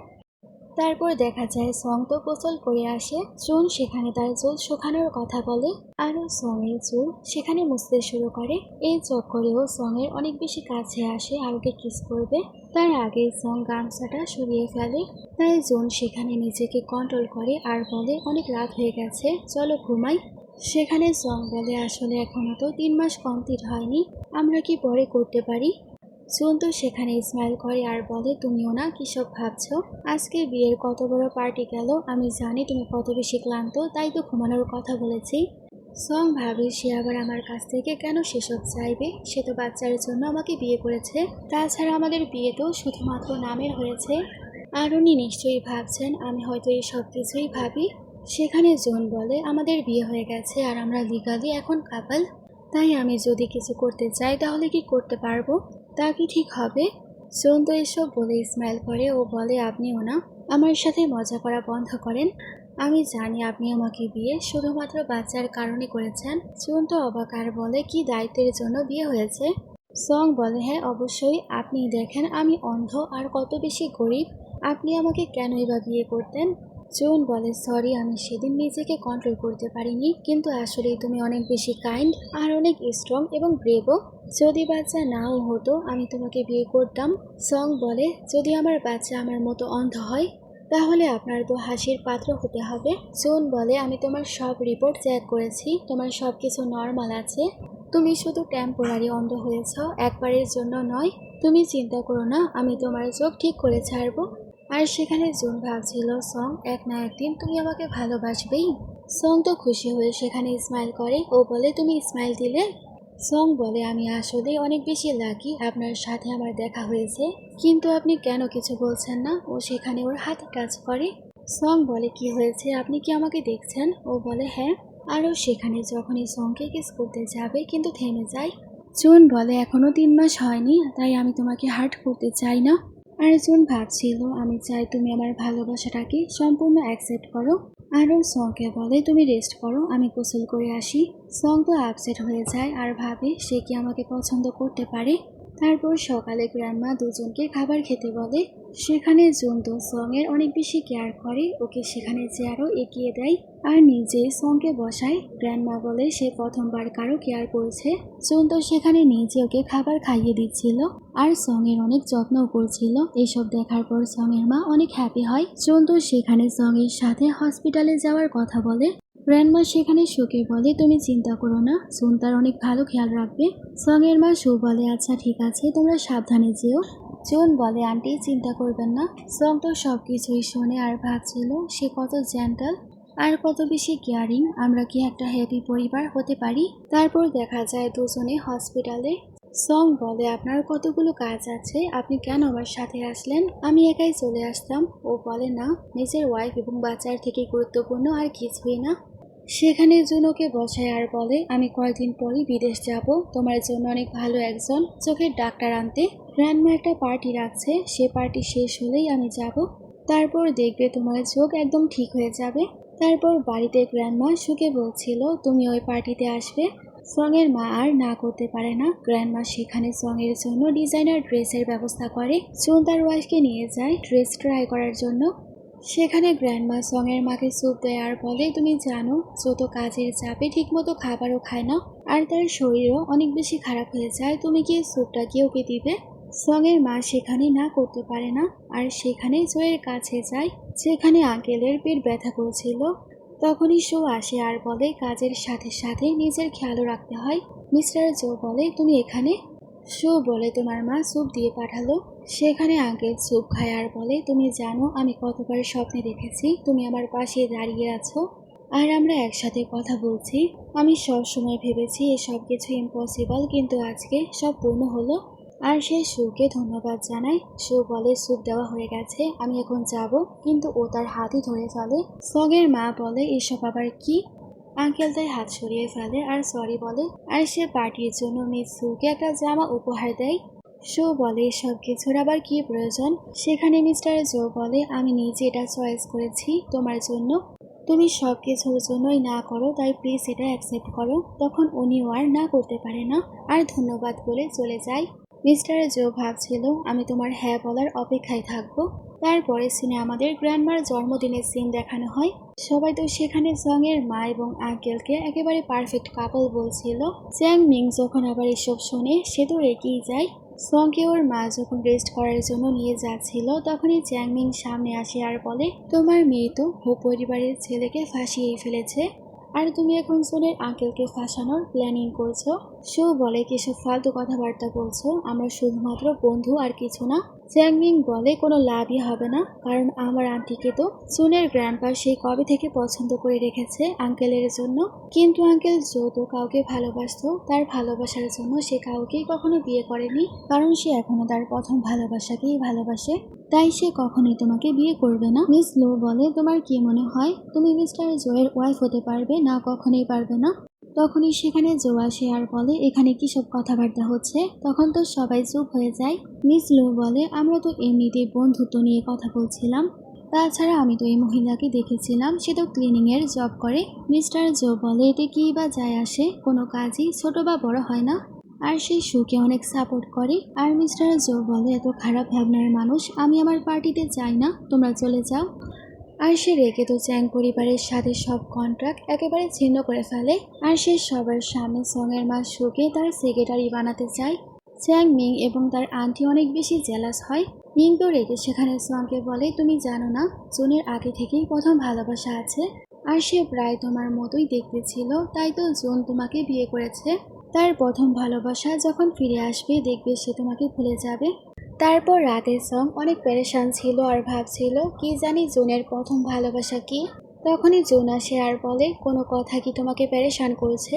তারপর দেখা যায় সং তো গোসল করে আসে। জুন সেখানে তার চুল শুকানোর কথা বলে আরও সং এর চুল সেখানে মুছতে শুরু করে। এই চক্করেও সং এর অনেক বেশি কাছে আসে আর ওকে কিস করবে। তার আগে সং গামছাটা সরিয়ে ফেলে। তাই জুন সেখানে নিজেকে কন্ট্রোল করে আর বলে, অনেক রাত হয়ে গেছে, চলো ঘুমাই। সেখানে সং বলে, আসলে এখনো তো 3 মাস কমপ্লিট হয়নি, আমরা কি পরে করতে পারি। জুন তো সেখানে স্মাইল করে আর বলে, তুমিও না কিসব ভাবছো, আজকে বিয়ের কত বড় পার্টি গেল, আমি জানি তুমি কত বেশি ক্লান্ত, তাই তো ঘুমানোর কথা বলেছি। সং ভাবে সে আবার আমার কাছ থেকে কেন সেসব চাইবে, সে তো বাচ্চার জন্য আমাকে বিয়ে করেছে, তাছাড়া আমাদের বিয়ে তো শুধুমাত্র নামের হয়েছে। আর উনি নিশ্চয়ই ভাবছেন আমি হয়তো এই সব কিছুই ভাবি। সেখানে জুন বলে, আমাদের বিয়ে হয়ে গেছে আর আমরা লিগালি এখন কাপল, তাই আমি যদি কিছু করতে চাই তাহলে কি করতে পারবো, তা কি ঠিক হবে? জুন তো এসব বলে স্মাইল করে। ও বলে, আপনিও না আমার সাথে মজা করা বন্ধ করেন, আমি জানি আপনি আমাকে বিয়ে শুধুমাত্র বাচ্চার কারণে করেছেন। জুন তো অবাক আর বলে, কি দায়িত্বের জন্য বিয়ে হয়েছে? সং বলে, হ্যাঁ অবশ্যই, আপনি দেখেন আমি অন্ধ আর কত বেশি গরিব, আপনি আমাকে কেনই বা বিয়ে করতেন। জুন বলে, সরি, আমি সেদিন নিজেকে কন্ট্রোল করতে পারিনি, কিন্তু আসলেই তুমি অনেক বেশি কাইন্ড আর অনেক স্ট্রং এবং ব্রেভও। যদি বাচ্চা নাও হতো আমি তোমাকে বিয়ে করতাম। সং বলে, যদি আমার বাচ্চা আমার মতো অন্ধ হয় তাহলে আপনার তো হাসির পাত্র হতে হবে। জুন বলে, আমি তোমার সব রিপোর্ট চেক করেছি, তোমার সব কিছু নর্মাল আছে, তুমি শুধু টেম্পোরারি অন্ধ হয়েছ, একবারের জন্য নয়। তুমি চিন্তা করো না, আমি তোমার চোখ ঠিক করে ছাড়বো। আর সেখানে জুন ভাবছিল, সং এক না একদিন তুমি আমাকে ভালোবাসবেই। সং তো খুশি হয়ে সেখানে স্মাইল করে। ও বলে, তুমি স্মাইল দিলে? সং বলে, আমি আসলে অনেক বেশি লাকি আপনার সাথে আমার দেখা হয়েছে, কিন্তু আপনি কেন কিছু বলছেন না? ও সেখানে ওর হাতে টাচ করে। সং বলে, কি হয়েছে, আপনি কি আমাকে দেখছেন? ও বলে, হ্যাঁ। আরও সেখানে যখনই সংকে কিস করতে যাবে কিন্তু থেমে যায়। জুন বলে, এখনো 3 মাস হয়নি, তাই আমি তোমাকে হার্ট করতে চাই না। আর জুন ভাবছিল, আমি চাই তুমি আমার ভালোবাসাটাকে সম্পূর্ণ অ্যাকসেপ্ট করো। আরও সংকে বলে, তুমি রেস্ট করো, আমি গোসল করে আসি। সং তো আপসেট হয়ে যায় আর ভাবে সে কি আমাকে পছন্দ করতে পারে। তারপর সকালে গ্র্যান্ডমা দুজনকে খাবার খেতে বলে। সেখানে জুন তো সং এর অনেক বেশি কেয়ার করে, ওকে সেখানে চেয়ারও এগিয়ে দেয় আর নিজে সঙ্গে বসায়। গ্র্যান্ডমা বলে সে প্রথমবার কারো কেয়ার করছে। জুন তো সেখানে নিজে ওকে খাবার খাইয়ে দিচ্ছিল আর সং এর অনেক যত্নও করছিল। এসব দেখার পর সং এর মা অনেক হ্যাপি হয়। জুন তো সেখানে সং এর সাথে হসপিটালে যাওয়ার কথা বলে। গ্র্যান্ডমা সেখানে সুকে বলে, তুমি চিন্তা করো না, জুন তার অনেক ভালো খেয়াল রাখবে। সং এর মা সু বলে, আচ্ছা ঠিক আছে, তোমরা সাবধানে যেও। জুন বলে, আন্টি চিন্তা করবেন না। সং তো সব কিছুই শোনে আর ভাবছিল সে কত জেন্টাল আর কত বেশি কেয়ারিং, আমরা কি একটা হ্যাপি পরিবার হতে পারি। তারপর দেখা যায় দুজনে হসপিটালে। সং বলে, আপনার কতগুলো কাজ আছে, আপনি কেন আমার সাথে আসলেন, আমি একাই চলে আসতাম। ও বলে, না, নিজের ওয়াইফ এবং বাচ্চার থেকে গুরুত্বপূর্ণ আর কিছুই না। সেখানে জুনোকে বসায় আর বলে, আমি কয়েকদিন পরই বিদেশ যাব, তোমার জন্য অনেক ভালো একজন চোখের ডাক্তার আনতে। গ্র্যান্ডমা একটা পার্টি রাখছে, সে পার্টি শেষ হলেই আমি যাব, তারপর দেখবে তোমার চোখ একদম ঠিক হয়ে যাবে। তারপর বাড়িতে গ্র্যান্ডমা সুকে বলছিল, তুমি ওই পার্টিতে আসবে। সং এর মা আর না করতে পারে না। গ্র্যান্ডমা সেখানে সং এর জন্য ডিজাইনার ড্রেসের ব্যবস্থা করে। জুন তার ওয়াইফকে নিয়ে যায় ড্রেস ট্রাই করার জন্য। সেখানে গ্র্যান্ডমা সং এর মাকে স্যুপ দেয় আর বলে, তুমি জানো যত কাজের চাপে ঠিকমতো খাবারও খায় না আর তার শরীরও অনেক বেশি খারাপ হয়ে যায়, তুমি কি স্যুপটা কি ওকে দিবে? সঙের মা সেখানে না করতে পারে না, আর সেখানে জোয়ের কাছে যায় যেখানে আঙ্কেলের পেট ব্যথা করেছিল। তখনই শো আসে আর বলে কাজের সাথে সাথে নিজের খেয়ালও রাখতে হয়। মিস্টার জো বলে, তুমি এখানে? শো বলে, তোমার মা স্যুপ দিয়ে পাঠালো। সেখানে আঙ্কেল স্যুপ খায় আর বলে, তুমি জানো আমি কতবার স্বপ্নে দেখেছি তুমি আমার পাশে দাঁড়িয়ে আছো আর আমরা একসাথে কথা বলছি। আমি সব সময় ভেবেছি এসব কিছু ইম্পসিবল, কিন্তু আজকে সব পূর্ণ হলো। আর সে শুকে ধন্যবাদ জানায়। শো বলে, স্যুপ দেওয়া হয়ে গেছে, আমি এখন যাব। কিন্তু ও তার হাতই ধরে ফেলে। সঙের মা বলে, এসব আবার কি? আঙ্কেল তাই হাত সরিয়ে ফেলে আর সরি বলে, আর সে পার্টির জন্য মিস সুকে একটা জামা উপহার দেয়। শো বলে, সব কিছুর আবার কি প্রয়োজন? সেখানে মিস্টার জো বলে, আমি নিজে এটা চয়েস করেছি তোমার জন্য, তুমি সব কিছুর জন্যই না করো, তাই প্লিজ এটা অ্যাকসেপ্ট করো। তখন উনিও আর না করতে পারে না আর ধন্যবাদ বলে চলে যায়। মিস্টার জো ভাবছিল আমি তোমার হ্যাঁ বলার অপেক্ষায় থাকবো। তারপরে সিনে আমাদের গ্র্যান্ডমার জন্মদিনের সিন দেখানো হয়। সবাই তো সেখানে সঙের মা এবং আঙ্কেলকে একেবারে পারফেক্ট কাপল বলছিল। চ্যাং মিং যখন আবার এসব শোনে সে তো রেগেই যায়। সঙকে ওর মা যখন রেস্ট করার জন্য নিয়ে যাচ্ছিল তখনই চ্যাং মিং সামনে আসে আর বলে, তোমার মেয়ে তো হো পরিবারের ছেলেকে ফাঁসিয়ে ফেলেছে, আর তুমি এখন সোনের আঙ্কেলকে ফাঁসানোর প্ল্যানিং করছো। শো বলে, কিসব ফালতু কথাবার্তা বলছো, আমরা শুধুমাত্র বন্ধু আর কিছু না। চ্যাংমিং বলে, কোনো লাভই হবে না, কারণ আমার আন্টিকে তো সোনের গ্র্যান্ডপা সেই কবে থেকে পছন্দ করে রেখেছে আঙ্কেলের জন্য। কিন্তু আঙ্কেল জো তো কাউকে ভালোবাসতো, তার ভালোবাসার জন্য সে কাউকেই কখনো বিয়ে করেনি, কারণ সে এখনো তার প্রথম ভালোবাসাকেই ভালোবাসে, তাই সে কখনোই তোমাকে বিয়ে করবে না। মিস লো বলে, তোমার কি মনে হয় তুমি মিস্টার জোয়ের ওয়াইফ হতে পারবে? না, কখনোই পারবে না। তখনই সেখানে জো আসে আর বলে, এখানে কি সব কথাবার্তা হচ্ছে? তখন তো সবাই চুপ হয়ে যায়। মিস লো বলে, আমরা তো এমনিতেই বন্ধুত্ব নিয়ে কথা বলছিলাম, তাছাড়া আমি তো এই মহিলাকে দেখেছিলাম, সে তো ক্লিনিং এর জব করে। মিস্টার জো বলে, এতে কি বা যায় আসে, কোনো কাজই ছোট বা বড় হয় না, আর সেই শুকে অনেক সাপোর্ট করে। আর মিস্টার জো বলে, এত খারাপ ভাবনার মানুষ আমি আমার পার্টিতে চাই না, তোমরা চলে যাও। আর সে রেগে তো চ্যাং পরিবারের সাথে সব কন্ট্রাক্ট একেবারে ছিন্ন করে ফেলে, আর সে সবার সামনে সঙের মা শুকে তার সেক্রেটারি বানাতে চায়। চ্যাং মিং এবং তার আন্টি অনেক বেশি জেলাস হয়। মিং তো রেগে সেখানে সঙকে বলে, তুমি জানো না জুনের আগে থেকেই প্রথম ভালোবাসা আছে, আর সে প্রায় তোমার মতোই দেখতে ছিল, তাই তো জুন তোমাকে বিয়ে করেছে। তার প্রথম ভালোবাসা যখন ফিরে আসবে দেখবে সে তোমাকে ভুলে যাবে। তারপর রাতে সং অনেক পেরেশান ছিল আর ভাবছিল কি জানি জুনের প্রথম ভালোবাসা কি। তখনই জুন আসে আর বলে, কোনো কথা কি তোমাকে পেরেশান করেছে?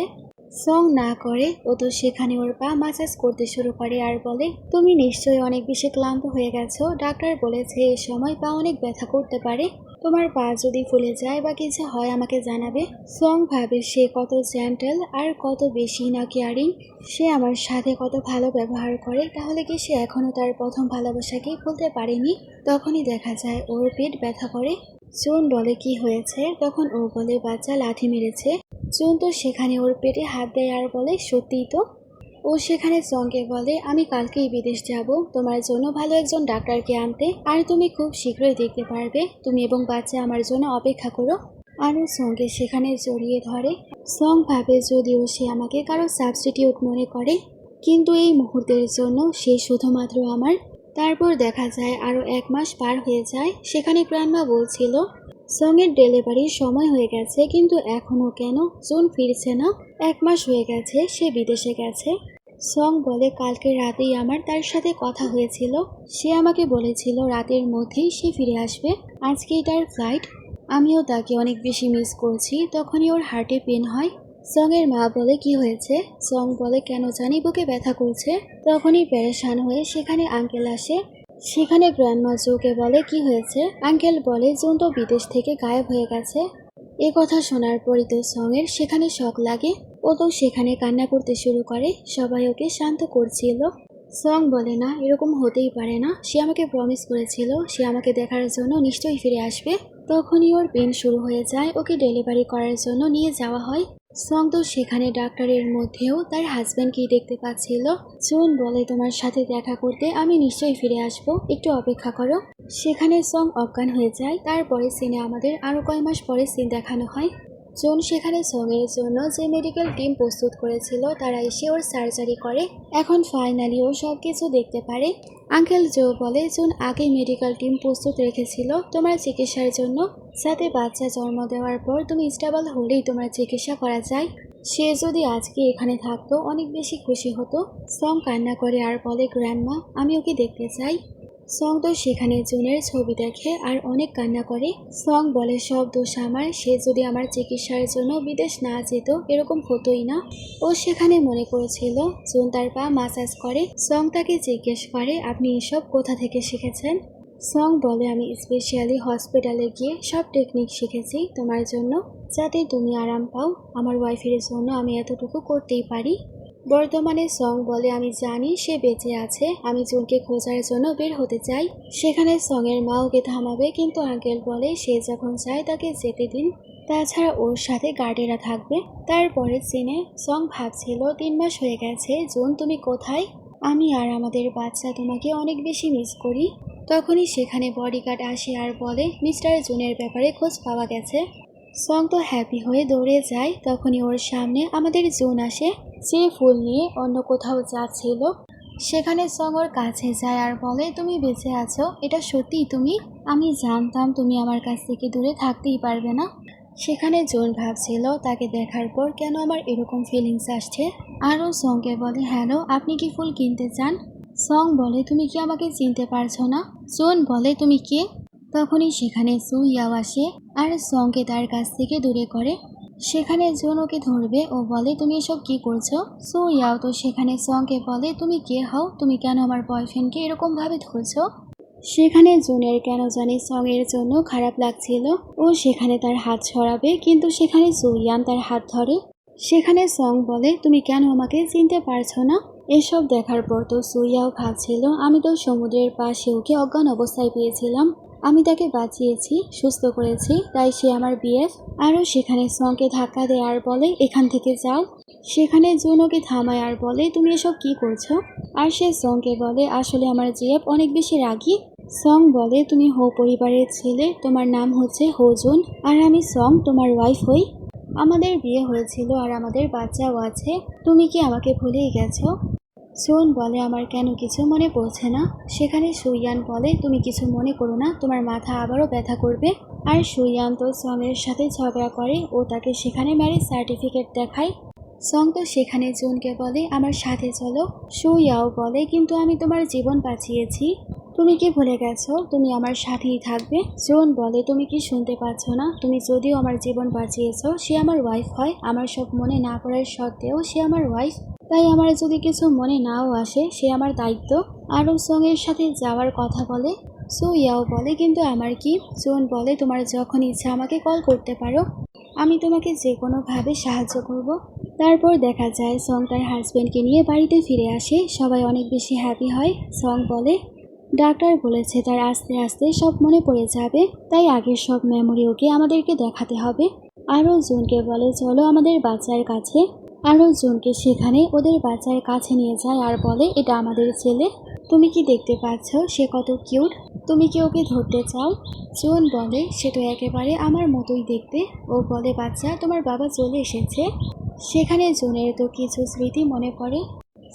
সং না করে ও তো সেখানে ওর পা মাসাজ করতে শুরু করে আর বলে, তুমি নিশ্চয়ই অনেক বেশি ক্লান্ত হয়ে গেছো, ডাক্তার বলেছে এই সময় পা অনেক ব্যথা করতে পারে, তোমার পা যদি ফুলে যায় বা কিছু হয় আমাকে জানাবে। সং ভাবে সে কত জেন্টল আর কত বেশি না কেয়ারিং, সে আমার সাথে কত ভালো ব্যবহার করে, তাহলে কি সে এখনো তার প্রথম ভালোবাসাকে ভুলতে পারেনি? তখনই দেখা যায় ওর পেট ব্যথা করে। জুন বলে, কি হয়েছে? তখন ও বলে, বাচ্চা লাথি মেরেছে। জুন তো সেখানে ওর পেটে হাত দেয় আর বলে, সত্যিই তো। ও সেখানে সঙ্গে বলে, আমি কালকেই বিদেশ যাব তোমার জন্য ভালো একজন ডাক্তারকে আনতে, আর তুমি খুব শীঘ্রই দেখতে পারবে, তুমি এবং বাচ্চা আমার জন্য অপেক্ষা করো। আরও সঙ্গে সেখানে জড়িয়ে ধরে। সং ভাবে যদিও সে আমাকে কারো সাবস্টিটিউট মনে করে, কিন্তু এই মুহূর্তের জন্য সে শুধুমাত্র আমার। তারপর দেখা যায় আরও 1 মাস পার হয়ে যায়। সেখানে গ্র্যান্ডমা বলছিল সঙের ডেলিভারির সময় হয়ে গেছে, কিন্তু এখনও কেন জুন ফিরছে না? 1 মাস হয়ে গেছে সে বিদেশে গেছে। সং বলে, কালকে রাতেই আমার তার সাথে কথা হয়েছিল, সে আমাকে বলেছিল রাতের মধ্যেই সে ফিরে আসবে, আজকেই তার ফ্লাইট। আমিও তাকে অনেক বেশি মিস করছি। তখনই ওর হার্টে পেন হয়। সঙের মা বলে, কি হয়েছে? সং বলে, কেন জানি বুকে ব্যথা করছে। তখনই পেরেশান হয়ে সেখানে আঙ্কেল আসে। সেখানে গ্র্যান্ডমা জোকে বলে, কি হয়েছে? আঙ্কেল বলে, জুন তো বিদেশ থেকে গায়েব হয়ে গেছে। এ কথা শোনার পরই তো সঙের সেখানে শক লাগে। ও তো সেখানে কান্না করতে শুরু করে। সবাই ওকে শান্ত করছিল। সং বলে, না, এরকম হতেই পারে না, সে আমাকে প্রমিস করেছিল সে আমাকে দেখার জন্য নিশ্চয়ই ফিরে আসবে। তখনই ওর পেন শুরু হয়ে যায়। ওকে ডেলিভারি করার জন্য নিয়ে যাওয়া হয়। সং তো সেখানে ডাক্তারের মধ্যেও তার হাজব্যান্ডকেই দেখতে পাচ্ছিল। জুন বলে, তোমার সাথে দেখা করতে আমি নিশ্চয়ই ফিরে আসবো, একটু অপেক্ষা করো। সেখানে সং অজ্ঞান হয়ে যায়। তারপরে সিনে আমাদের আরো কয় মাস পরে সিন দেখানো হয়। জুন সেখানে সঙের জন্য যে মেডিকেল টিম প্রস্তুত করেছিল তারা এসে ওর সার্জারি করে। এখন ফাইনালি ও সব কিছু দেখতে পারে। আঙ্কেল জো বলে, জুন আগে মেডিকেল টিম প্রস্তুত রেখেছিল তোমার চিকিৎসার জন্য, যাতে বাচ্চা জন্ম দেওয়ার পর তুমি স্টেবল হলেই তোমার চিকিৎসা করা যায়। সে যদি আজকে এখানে থাকতো অনেক বেশি খুশি হতো। সং কান্না করে আর বলে, গ্র্যান্ডমা আমি ওকে দেখতে চাই। সং তো সেখানে জুনের ছবি দেখে আর অনেক কান্না করে। সং বলে, সব দোষ আমার, সে যদি আমার চিকিৎসার জন্য বিদেশ না যেত এরকম হতোই না। ও সেখানে মনে করেছিল জুন তার পা মাসাজ করে। সং তাকে জিজ্ঞেস করে, আপনি এসব কোথা থেকে শিখেছেন? সং বলে, আমি স্পেশালি হসপিটালে গিয়ে সব টেকনিক শিখেছি তোমার জন্য, যাতে তুমি আরাম পাও। আমার ওয়াইফের জন্য আমি এতটুকু করতেই পারি। বর্তমানে সং বলে, আমি জানি সে বেঁচে আছে, আমি জুনকে খোঁজার জন্য বের হতে চাই। সেখানে সঙের মা ওকে থামাবে, কিন্তু আঙ্কেল বলে সে যখন চায় তাকে যেতে দিন, তাছাড়া ওর সাথে গার্ডেরা থাকবে। তারপরে সিনে সং ভাবছিল 3 মাস হয়ে গেছে, জুন তুমি কোথায়? আমি আর আমাদের বাচ্চা তোমাকে অনেক বেশি মিস করি। তখনই সেখানে বডিগার্ড আসে আর বলে, মিস্টার জুনের ব্যাপারে খোঁজ পাওয়া গেছে। সং তো হ্যাপি হয়ে দৌড়ে যায়। তখনই ওর সামনে আমাদের জুন আসে, যে ফুল নিয়ে অন্য কোথাও যাচ্ছিল। সেখানে সং ওর কাছে যায় আর বলে, তুমি বেঁচে আছো, এটা সত্যিই তুমি? আমি জানতাম তুমি আমার কাছ থেকে দূরে থাকতেই পারবে না। সেখানে জুন ভাবছিল তাকে দেখার পর কেন আমার এরকম ফিলিংস আসছে। আরও সংকে বলে, হ্যালো, আপনি কি ফুল কিনতে চান? সং বলে, তুমি কি আমাকে চিনতে পারছো না? জুন বলে, তুমি কে? তখনই সেখানে সু ইয়াও আসে আর সংকে তার কাছ থেকে দূরে করে। সেখানে জুন ওকে ধরবে, ও বলে, তুমি এসব কি করছো? সু ইয়াও তো সেখানে সংকে বলে, তুমি কে হও? তুমি কেন আমার বয়ফ্রেন্ডকে এরকম ভাবে ধরছো? সেখানে জুনের কেন জানি সং এর জন্য খারাপ লাগছিল। ও সেখানে তার হাত ছড়াবে, কিন্তু সেখানে সু ইয়ান তার হাত ধরে। সেখানে সং বলে, তুমি কেন আমাকে চিনতে পারছো না? এসব দেখার পর তো সু ইয়াও ভাবছিল, আমি তো সমুদ্রের পাশে ওকে অজ্ঞান অবস্থায় পেয়েছিলাম, আমি তাকে বাঁচিয়েছি, সুস্থ করেছি, তাই সে আমার বিএফ। আরও সেখানে সংকে ধাক্কা দেয় আর বলে, এখান থেকে যাও। সেখানে জুন ওকে থামায় আর বলে, তুমি এসব কি করছো? আর সে সংকে বলে, আসলে আমার জিএফ অনেক বেশি রাগী। সং বলে, তুমি হো পরিবারের ছেলে, তোমার নাম হচ্ছে হো জুন, আর আমি সং তোমার ওয়াইফ হই। আমাদের বিয়ে হয়েছিল আর আমাদের বাচ্চাও আছে, তুমি কি আমাকে ভুলেই গেছো? জুন বলে, আমার কেন কিছু মনে পড়ছে না। সেখানে সুইয়ান বলে, তুমি কিছু মনে করো না, তোমার মাথা আবারও ব্যথা করবে। আর সুইয়ান তো সঙের সাথে ঝগড়া করে, ও তাকে সেখানে ম্যারেজ সার্টিফিকেট দেখায়। সং তো সেখানে জুনকে বলে, আমার সাথে চলো। সুইয়াও বলে, কিন্তু আমি তোমার জীবন বাঁচিয়েছি, তুমি কি ভুলে গেছো তুমি আমার সাথেই থাকবে? জুন বলে, তুমি কি শুনতে পাচ্ছ না? তুমি যদিও আমার জীবন বাঁচিয়েছো, সে আমার ওয়াইফ হয়, আমার সব মনে না করার সত্ত্বেও সে আমার ওয়াইফ, তাই আমার যদি কিছু মনে নাও আসে সে আমার দায়িত্ব। আরও সঙের সাথে যাওয়ার কথা বলে। সু ইয়াও বলে, কিন্তু আমার কি? জুন বলে, তোমার যখন ইচ্ছা আমাকে কল করতে পারো, আমি তোমাকে যে কোনোভাবে সাহায্য করব। তারপর দেখা যায় সং তার হাজব্যান্ডকে নিয়ে বাড়িতে ফিরে আসে, সবাই অনেক বেশি হ্যাপি হয়। সং বলে, ডাক্তার বলেছে তার আস্তে আস্তে সব মনে পড়ে যাবে, তাই আগের সব মেমোরি ওকে আমাদেরকে দেখাতে হবে। আরও জুনকে বলে, চলো আমাদের বাচ্চার কাছে। আরও জুনকে সেখানে ওদের বাচ্চার কাছে নিয়ে যায় আর বলে, এটা আমাদের ছেলে, তুমি কি দেখতে পাচ্ছ সে কত কিউট, তুমি কি ওকে ধরতে চাও? জুন বলে, সে তো একেবারে আমার মতোই দেখতে। ও বলে, বাচ্চা তোমার বাবা চলে এসেছে। সেখানে জুনের তো কিছু স্মৃতি মনে পড়ে।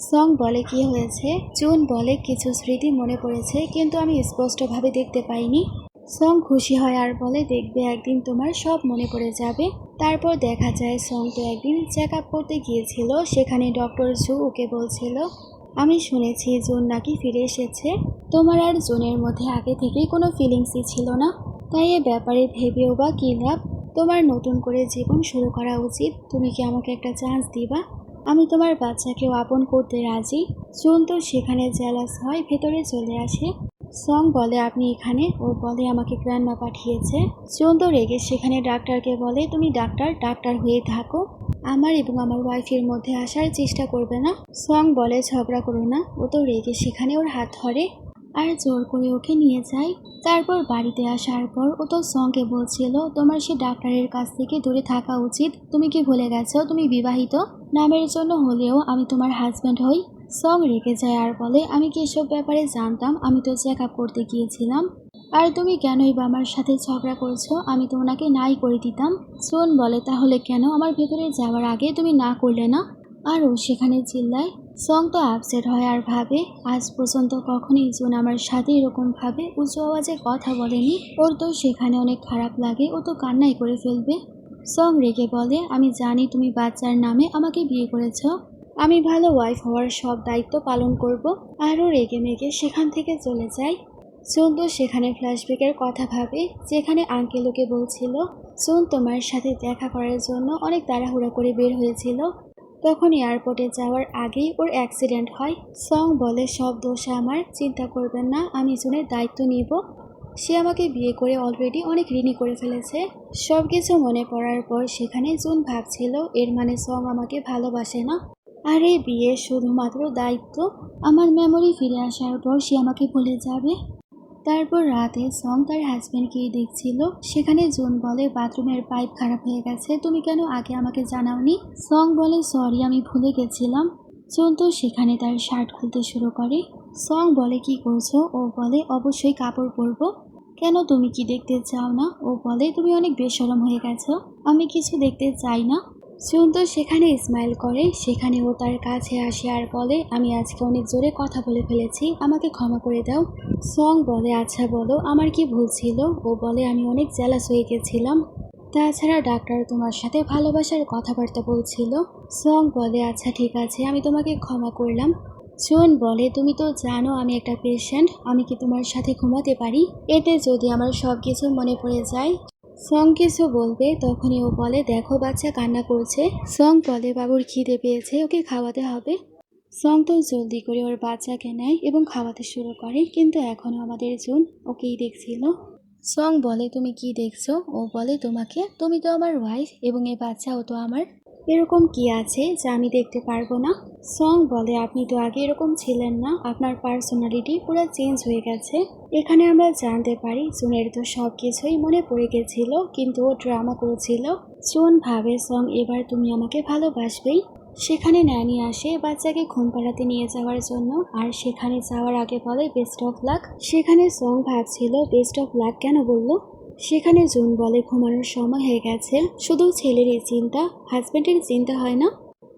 সং বলে, কি হয়েছে? জুন বলে, কিছু স্মৃতি মনে পড়েছে, কিন্তু আমি স্পষ্টভাবে দেখতে পাইনি। সং খুশি হয় আর বলে, দেখবে একদিন তোমার সব মনে পড়ে যাবে। তারপর দেখা যায় সং তো একদিন চেক আপ করতে গিয়েছিল, সেখানে ডক্টর জু ওকে বলছিল, আমি শুনেছি জুন নাকি ফিরে এসেছে, তোমার আর জুনের মধ্যে আগে থেকেই কোনো ফিলিংসই ছিল না, তাই এ ব্যাপারে ভেবেও বা কী লাভ, তোমার নতুন করে জীবন শুরু করা উচিত, তুমি কি আমাকে একটা চান্স দিবা? আমি তোমার বাচ্চাকেও আপন করতে রাজি। জুন তো সেখানে জেলাস হয়, ভেতরে চলে আসে। সং বলে, আপনি এখানে? ও বলে, আমাকে গ্র্যান্ডমা পাঠিয়েছে। জুন তো রেগে সেখানে ডাক্তারকে বলে, তুমি ডাক্তার হয়ে থাকো, আমার এবং আমার ওয়াইফের মধ্যে আসার চেষ্টা করবে না। সং বলে, ঝগড়া করো না। ও তো রেগে সেখানে ওর হাত ধরে আর জোর করে ওকে নিয়ে যায়। তারপর বাড়িতে আসার পর ও তো সংকে বলছিল, তোমার সে ডাক্তারের কাছ থেকে দূরে থাকা উচিত, তুমি কি ভুলে গেছো তুমি বিবাহিত? নামের জন্য হলেও আমি তোমার হাজব্যান্ড হই। সং রেগে যায় আর বলে, আমি কি এসব ব্যাপারে জানতাম? আমি তো চেক আপ করতে গিয়েছিলাম। আর তুমি কেনই বা আমার সাথে ঝগড়া করছো? আমি তো ওনাকে নাই করে দিতাম। জুন বলে, তাহলে কেন আমার ভেতরে যাওয়ার আগে তুমি না করলে না? আর ও সেখানে চিল্লায়। সং তো আপসেট হয় আর ভাবে, আজ পর্যন্ত কখনই জুন আমার সাথে এরকম ভাবে উঁচু আওয়াজে কথা বলেনি। ওর তো সেখানে অনেক খারাপ লাগে, ও তো কান্নাই করে ফেলবে। সং রেগে বলে, আমি জানি তুমি বাচ্চার নামে আমাকে বিয়ে করেছ, আমি ভালো ওয়াইফ হওয়ার সব দায়িত্ব পালন করব। আরও রেগে মেগে সেখান থেকে চলে যায়। জুন তো সেখানে ফ্ল্যাশব্যাকের কথা ভাবে, যেখানে আঙ্কেল ওকে বলছিল জুন তোমার সাথে দেখা করার জন্য অনেক তাড়াহুড়া করে বের হয়েছিল। তখন এয়ারপোর্টে যাওয়ার আগেই ওর অ্যাক্সিডেন্ট হয়। সং বলে, সব দোষ আমার, চিন্তা করবেন না, আমি জুনের দায়িত্ব নিব। সে আমাকে বিয়ে করে অলরেডি অনেক ঋণী করে ফেলেছে। সব কিছু মনে পড়ার পর সেখানে জুন ভাবছিল, এর মানে সং আমাকে ভালোবাসে না, আর এই বিয়ে শুধুমাত্র দায়িত্ব। আমার মেমোরি ফিরে আসার পর সে আমাকে ভুলে যাবে। তারপর রাতে সং তার হাজব্যান্ডকেই দেখছিল। সেখানে জুন বলে, বাথরুমের পাইপ খারাপ হয়ে গেছে, তুমি কেন আগে আমাকে জানাওনি? সং বলে, সরি, আমি ভুলে গেছিলাম। জুন তো সেখানে তার শার্ট খুলতে শুরু করে। সং বলে, কি করছো? ও বলে, অবশ্যই কাপড় পরবো। কেন, তুমি কি দেখতে চাও না? ও বলে, তুমি অনেক বেশরম হয়ে গেছো, আমি কিছু দেখতে চাই না। জুন তো সেখানে স্মাইল করে। সেখানে ও তার কাছে আসে আর বলে, আমি আজকে অনেক জোরে কথা বলে ফেলেছি, আমাকে ক্ষমা করে দাও। সং বলে, আচ্ছা বলো, আমার কি ভুল ছিল? ও বলে, আমি অনেক জেলাস হয়ে গেছিলাম, তাছাড়া ডাক্তার তোমার সাথে ভালোবাসার কথাবার্তা বলছিল। সং বলে, আচ্ছা ঠিক আছে, আমি তোমাকে ক্ষমা করলাম। জুন বলে, তুমি তো জানো আমি একটা পেশেন্ট, আমি কি তোমার সাথে ঘুমাতে পারি? এতে যদি আমার সব কিছু মনে পড়ে যায়। সং কিছু বলবে, তখনই ও বলে, দেখো বাচ্চা কান্না করছে। সং বলে, বাবুর খিদে পেয়েছে, ওকে খাওয়াতে হবে। সং তো জলদি করে ওর বাচ্চাকে নেয় এবং খাওয়াতে শুরু করে, কিন্তু এখনও আমাদের জুন ওকেই দেখছিল। সং বলে, তুমি কি দেখছো? ও বলে, তোমাকে, তুমি তো আমার ওয়াইফ এবং এই বাচ্চাও তো আমার, এরকম কি আছে যা আমি দেখতে পারবো না? সং বলে, আপনি তো আগে এরকম ছিলেন না, আপনার পার্সোনালিটি পুরো চেঞ্জ হয়ে গেছে। এখানে আমরা জানতে পারি জুনের তো সব কিছুই মনে পড়ে গেছিল, কিন্তু ও ড্রামা করেছিল। জুন ভাবে, সং এবার তুমি আমাকে ভালোবাসবেই। সেখানে ন্যানি আসে বাচ্চাকে ঘুম পাড়াতে নিয়ে যাওয়ার জন্য, আর সেখানে যাওয়ার আগে বলে, বেস্ট অফ লাক। সেখানে সং ভাবছিল বেস্ট অফ লাক কেন বললো। সেখানে জুন বলে, ঘুমানোর সময় হয়ে গেছে, শুধু ছেলেরই চিন্তা, হাজব্যান্ডের চিন্তা হয় না।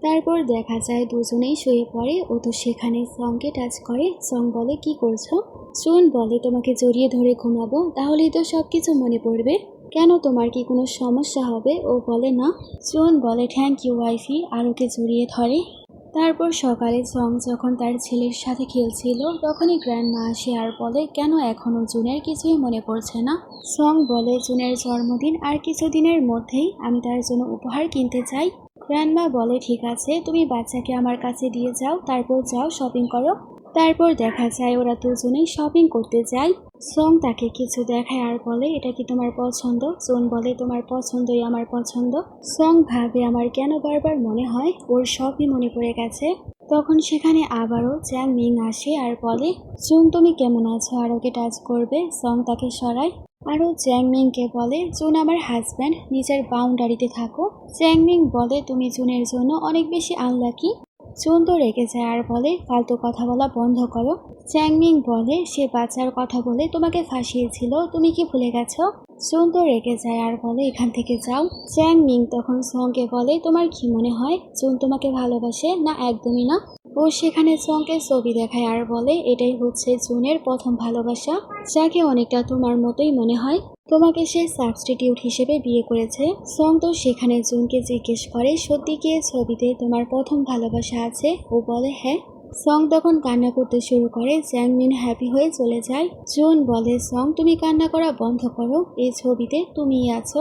তারপর দেখা যায় দুজনেই শুয়ে পড়ে। ও তো সেখানে সংকে টাচ করে। সং বলে, কি করছো? জুন বলে, তোমাকে জড়িয়ে ধরে ঘুমাবো, তাহলেই তো সব কিছু মনে পড়বে। কেন, তোমার কি কোনো সমস্যা হবে? ও বলে, না। জুন বলে, থ্যাংক ইউ ওয়াইফি, আর ওকে জড়িয়ে ধরে। তারপর সকালে সং যখন তার ছেলের সাথে খেলছিল, তখনই গ্র্যান্ডমা আসে আর বলে, কেন এখনো জুনের কিছুই মনে পড়ছে না? সং বলে, জুনের জন্মদিন আর কিছুদিনের মধ্যেই, আমি তার জন্য উপহার কিনতে চাই। গ্র্যান্ডমা বলে, ঠিক আছে, তুমি বাচ্চাকে আমার কাছে দিয়ে যাও, তারপর যাও শপিং করো। তারপর দেখা যায় ওরা দুজনেই শপিং করতে যায়। সং তাকে কিছু দেখায় আর বলে, এটা কি তোমার পছন্দ? জুন বলে, তোমার পছন্দই আমার পছন্দ। সং ভাবে, আমার কেন বারবার মনে হয় ওর সবই মনে পড়ে গেছে। তখন সেখানে আবারও চ্যাং মিং আসে আর বলে, জুন তুমি কেমন আছো, আর ওকে টাচ করবে। সং তাকে সরায়। আরও চ্যাং মিংকে বলে, জুন আমার হাজব্যান্ড, নিজের বাউন্ডারিতে থাকো। চ্যাং মিং বলে, তুমি জুনের জন্য অনেক বেশি আনলাকি। জুন তো রেগে যায় আর বলে, ফালতু কথা বলা বন্ধ করো। চ্যাং মিং বলে, সে বাচ্চার কথা বলে তোমাকে ফাঁসিয়েছিল, তুমি কি ভুলে গেছো? জুন তো রেগে যায় আর বলে, এখান থেকে যাও। চ্যাং মিং তখন সংকে বলে, তোমার কি মনে হয় জুন তোমাকে ভালোবাসে? না, একদমই না। ও সেখানে সংকে ছবি দেখায় আর বলে, এটাই হচ্ছে জুনের প্রথম ভালোবাসা, যাকে অনেকটা তোমার মতোই মনে হয়। তোমাকে সে সাবস্টিটিউট হিসেবে বিয়ে করেছে। সং তো সেখানে জুনকে জিজ্ঞেস করে, সত্যি কি এই ছবিতে তোমার প্রথম ভালোবাসা আছে? ও বলে, হ্যাঁ। সং তখন কান্না করতে শুরু করে। চ্যাং মিন হ্যাপি হয়ে চলে যায়। জুন বলে, সং তুমি কান্না করা বন্ধ করো, এই ছবিতে তুমিই আছো।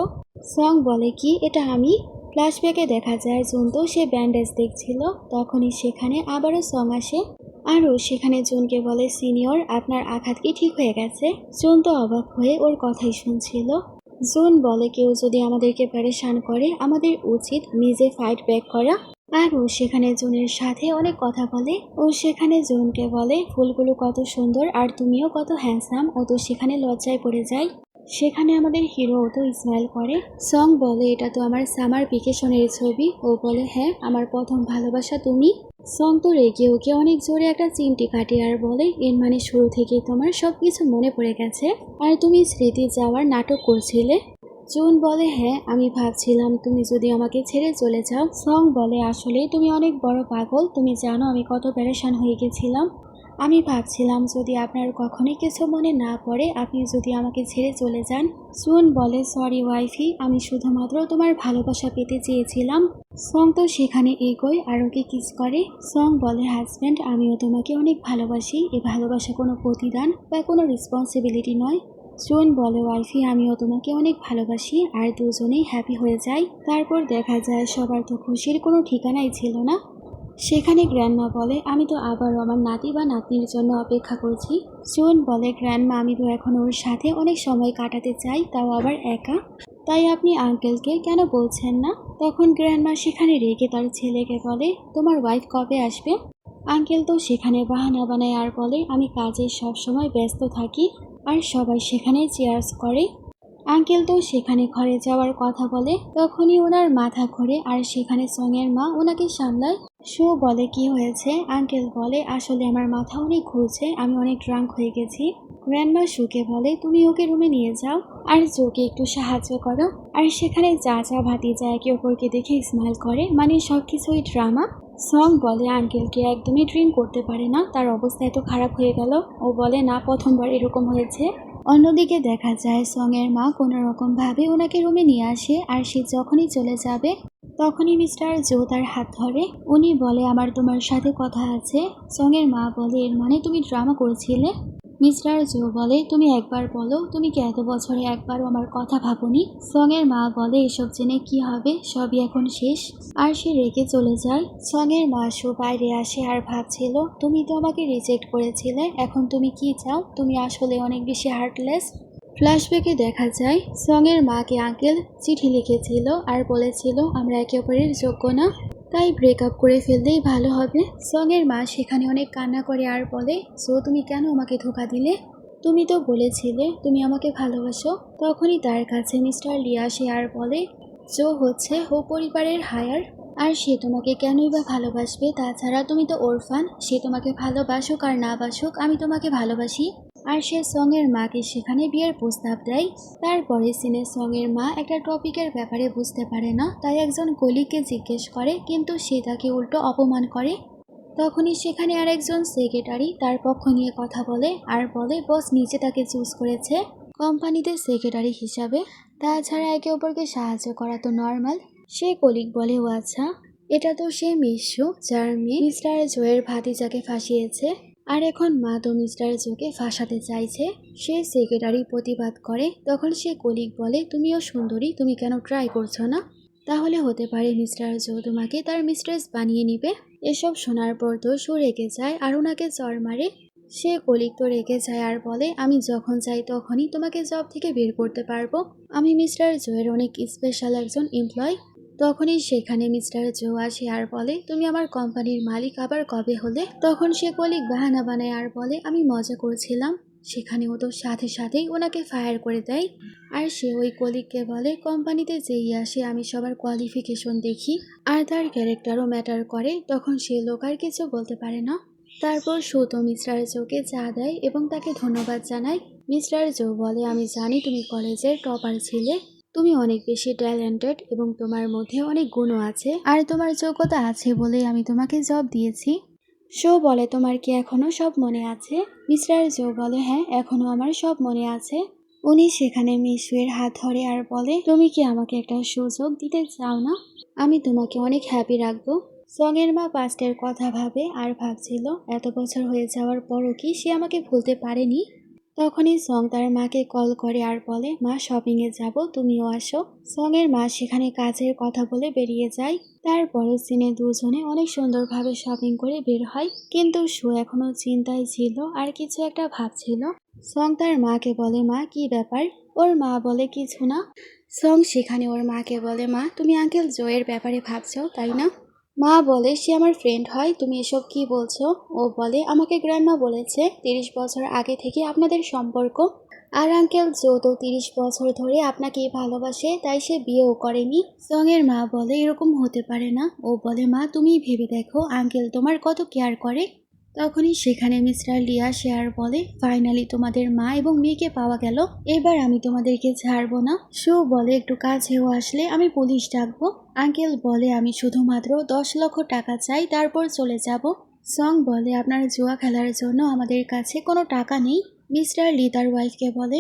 সং বলে, কি এটা আমি? ফ্ল্যাশব্যাকে দেখা যায় জুন তো সে ব্যান্ডেজ দেখছিল। তখনই সেখানে আবারও সং আসে। আরও সেখানে জুনকে বলে, সিনিয়র, আপনার আঘাত কি ঠিক হয়ে গেছে? জুন তো অবাক হয়ে ওর কথাই শুনছিল। জুন বলে, কেউ যদি আমাদেরকে প্যারেশান করে, আমাদের উচিত নিজে ফাইট ব্যাক করা। আর ও সেখানে জুনের সাথে অনেক কথা বলে। ও সেখানে জুনকে বলে, ফুলগুলো কত সুন্দর আর তুমিও কত হ্যান্ডসাম। ও তো সেখানে লজ্জায় পড়ে যায়। সেখানে আমাদের হিরো তো স্মাইল করে। সং বলে, এটা তো আমার সামার ভ্যাকেশনের ছবি। ও বলে, হ্যাঁ, আমার প্রথম ভালোবাসা তুমি। সং তো রেগে ওকে অনেক জোরে একটা চিমটি কাটে আর বলে, এর মানে শুরু থেকে তোমার সবকিছু মনে পড়ে গেছে আর তুমি স্মৃতি যাওয়ার নাটক করছিলে। জুন বলে, হ্যাঁ আমি ভাবছিলাম তুমি যদি আমাকে ছেড়ে চলে যাও। সং বলে, আসলে তুমি অনেক বড় পাগল, তুমি জানো আমি কত পেরেশান হয়ে গেছিলাম। আমি ভাবছিলাম যদি আপনার কখনোই কিছু মনে না পড়ে আপনি যদি আমাকে ছেড়ে চলে যান। জুন বলে, সরি ওয়াইফি, আমি শুধুমাত্র তোমার ভালোবাসা পেতে চেয়েছিলাম। সং তো সেখানে এগোয় আর ওকে কিস করে। সং বলে, হাজব্যান্ড আমিও তোমাকে অনেক ভালোবাসি, এ ভালোবাসা কোনো প্রতিদান বা কোনো রেসপন্সিবিলিটি নয়। জুন বলে, ওয়াইফি আমিও তোমাকে অনেক ভালোবাসি, আর দুজনেই হ্যাপি হয়ে যায়। তারপর দেখা যায় সবার তো খুশির কোনো ঠিকানাই ছিল না। সেখানে গ্র্যান্ডমা বলে, আমি তো আবারও আমার নাতি বা নাতনির জন্য অপেক্ষা করছি। জুন বলে, গ্র্যান্ডমা আমি তো এখন ওর সাথে অনেক সময় কাটাতে চাই, তাও আবার একা, তাই আপনি আঙ্কেলকে কেন বলছেন না? তখন গ্র্যান্ডমা সেখানে রেগে তার ছেলেকে বলে, তোমার ওয়াইফ কবে আসবে? আঙ্কেল তো সেখানে বাহানা বানায় আর বলে, আমি কাজে সব সময় ব্যস্ত থাকি। আর সবাই সেখানে চেয়ার্স করে। আঙ্কেল তো সেখানে ঘরে যাওয়ার কথা বলে, তখনই ওনার মাথা ঘোরে আর সেখানে সঙের মা ওনাকে সামলায়। শো বলে, কি হয়েছে? আঙ্কেল বলে, আসলে আমার মাথা অনেক ঘুরছে, আমি অনেক ড্রাঙ্ক হয়ে গেছি। গ্র্যান্ডমা শুকে বলে, তুমি ওকে রুমে নিয়ে যাও আর জোকে একটু সাহায্য করো। আর সেখানে চাচা ভাতিজা একে অপরকে দেখে স্মাইল করে, মানে সবকিছুই ড্রামা। সং বলে, আঙ্কেলকে একদমই ড্রিঙ্ক করতে পারে না, তার অবস্থা এত খারাপ হয়ে গেল। ও বলে, না প্রথমবার এরকম হয়েছে। অন্যদিকে দেখা যায় সঙের মা কোনো রকম ভাবে ওনাকে রুমে নিয়ে আসে আর সে যখনই চলে যাবে তখনই মিস্টার জো তার হাত ধরে। উনি বলে, আমার তোমার সাথে কথা আছে। সঙের মা বলে, এর মানে তুমি ড্রামা করেছিলে? মিস্টার জো বলে, তুমি একবার বলো, তুমি কি এত বছরে একবারও আমার কথা ভাবনি? সঙের মা বলে, এসব জেনে কি হবে, সবই এখন শেষ। আর সে রেগে চলে যায়। সঙের মা শো বাইরে আসে আর ভাবছিল, তুমি তো আমাকে রিজেক্ট করেছিলে, এখন তুমি কি চাও? তুমি আসলে অনেক বেশি হার্টলেস। ফ্ল্যাশব্যাকে দেখা যায় সঙের মাকে আঙ্কেল চিঠি লিখেছিল আর বলেছিল আমরা একে অপরের যোগ্য না, তাই ব্রেকআপ করে ফেললেই ভালো হবে। সঙের মা সেখানে অনেক কান্না করে আর বলে, সো তুমি কেন আমাকে ধোঁকা দিলে? তুমি তো বলেছিলে তুমি আমাকে ভালোবাসো। তখনই তার কাছে মিস্টার লি আসে আর বলে, জো হচ্ছে ও পরিবারের হায়ার, আর সে তোমাকে কেনই বা ভালোবাসবে? তাছাড়া তুমি তো ওরফান, সে তোমাকে ভালোবাসুক আর না বাসুক আমি তোমাকে ভালোবাসি। আর সে সঙের মাকে সেখানে বিয়ের প্রস্তাব দেয়। তারপরে সিনে সঙের মা একটা টপিকের ব্যাপারে বুঝতে পারে না, তাই একজন কলিগকে জিজ্ঞেস করে, কিন্তু সে তাকে উল্টো অপমান করে। তখনই সেখানে আর একজন সেক্রেটারি তার পক্ষ নিয়ে কথা বলে আর বলে, বস নিচে তাকে চুজ করেছে কোম্পানিতে সেক্রেটারি হিসাবে, তাছাড়া একে অপরকে সাহায্য করা তো নর্মাল। সে কলিগ বলে, ও আচ্ছা, এটা তো সে মিশু যার মেয়ে মিস্টার জোয়ের ভাতিজাকে ফাঁসিয়েছে, আর এখন মা তো মিস্টার জোকে ফাঁসাতে চাইছে। সে সেক্রেটারি প্রতিবাদ করে। তখন সে কলিগ বলে, তুমিও সুন্দরী, তুমি কেন ট্রাই করছো না? তাহলে হতে পারে মিস্টার জো তোমাকে তার মিস্ট্রেস বানিয়ে নিবে। এসব শোনার পর তো সু রেগে যায় আর ওনাকে চড় মারে। সে কলিগ তো রেগে যায় আর বলে, আমি যখন চাই তখনই তোমাকে জব থেকে বের করতে পারবো, আমি মিস্টার জোয়ের অনেক স্পেশাল একজন এমপ্লয়। তখনই সেখানে মিস্টার জো আসে আর বলে, তুমি আমার কোম্পানির মালিক আবার কবে হলে? তখন সে কলিগ বাহানা বানায় আর বলে, আমি মজা করছিলাম। সেখানে ও তো সাথে সাথেই ওনাকে ফায়ার করে দেয়। আর সে ওই কলিগকে বলে, কোম্পানিতে যেই আসে আমি সবার কোয়ালিফিকেশন দেখি আর তার ক্যারেক্টারও ম্যাটার করে। তখন সে লোক আর কিছু বলতে পারে না। তারপর সুতো মিস্টার জোকে চা দেয় এবং তাকে ধন্যবাদ জানায়। মিস্টার জো বলে, আমি জানি তুমি কলেজের টপার ছিলে, তুমি অনেক বেশি ট্যালেন্টেড এবং তোমার মধ্যে অনেক গুণও আছে আর তোমার যোগ্যতা আছে বলেই আমি তোমাকে জব দিয়েছি। শো বলে, তোমার কি এখনো সব মনে আছে? মিস্টার জো বলে, হ্যাঁ এখনো আমার সব মনে আছে। উনি সেখানে মিশুয়ের হাত ধরে আর বলে, তুমি কি আমাকে একটা সুযোগ দিতে চাও না? আমি তোমাকে অনেক হ্যাপি রাখবো। সঙের মা পাস্টের কথা ভাবে আর ভাবছিল, এত বছর হয়ে যাওয়ার পরও কি সে আমাকে ভুলতে পারেনি। তখনই সং তার মাকে কল করে আর বলে, মা শপিংয়ে যাব, তুমিও আসো। সঙের মা সেখানে কাজের কথা বলে বেরিয়ে যায়। তারপরে সিনে দুজনে অনেক সুন্দরভাবে শপিং করে বের হয়, কিন্তু শো এখনো চিন্তায় ছিল আর কিছু একটা ভাবছিল। সং তার মাকে বলে, মা কি ব্যাপার? ওর মা বলে, কিছু না। সং সেখানে ওর মাকে বলে, মা তুমি আঙ্কেল জোয়ের ব্যাপারে ভাবছো তাই না? মা বলে, সে আমার ফ্রেন্ড হয়, তুমি এসব কি বলছো? ও বলে, আমাকে গ্র্যান্ডমা বলেছে 30 বছর আগে থেকে আপনাদের সম্পর্ক। আর আঙ্কেল জো তো 30 বছর ধরে আপনাকেই ভালোবাসে, তাই সে বিয়েও করেনি। সঙের মা বলে এরকম হতে পারে না। ও বলে মা তুমি ভেবে দেখো আঙ্কেল তোমার কত কেয়ার করে। তখনই সেখানে মিস্টার লিয়া শেয়ার বলে ফাইনালি তোমাদের মা এবং মেয়েকে পাওয়া গেল, এবার আমি তোমাদেরকে ছাড়বো না। শো বলে একটু কাছেও আসলে আমি পুলিশ ডাকবো। আঙ্কেল বলে আমি শুধুমাত্র 10 লক্ষ টাকা চাই, তারপর চলে যাব। সং বলে আপনার জুয়া খেলার জন্য আমাদের কাছে কোনো টাকা নেই। মিস্টার লি তার ওয়াইফকে বলে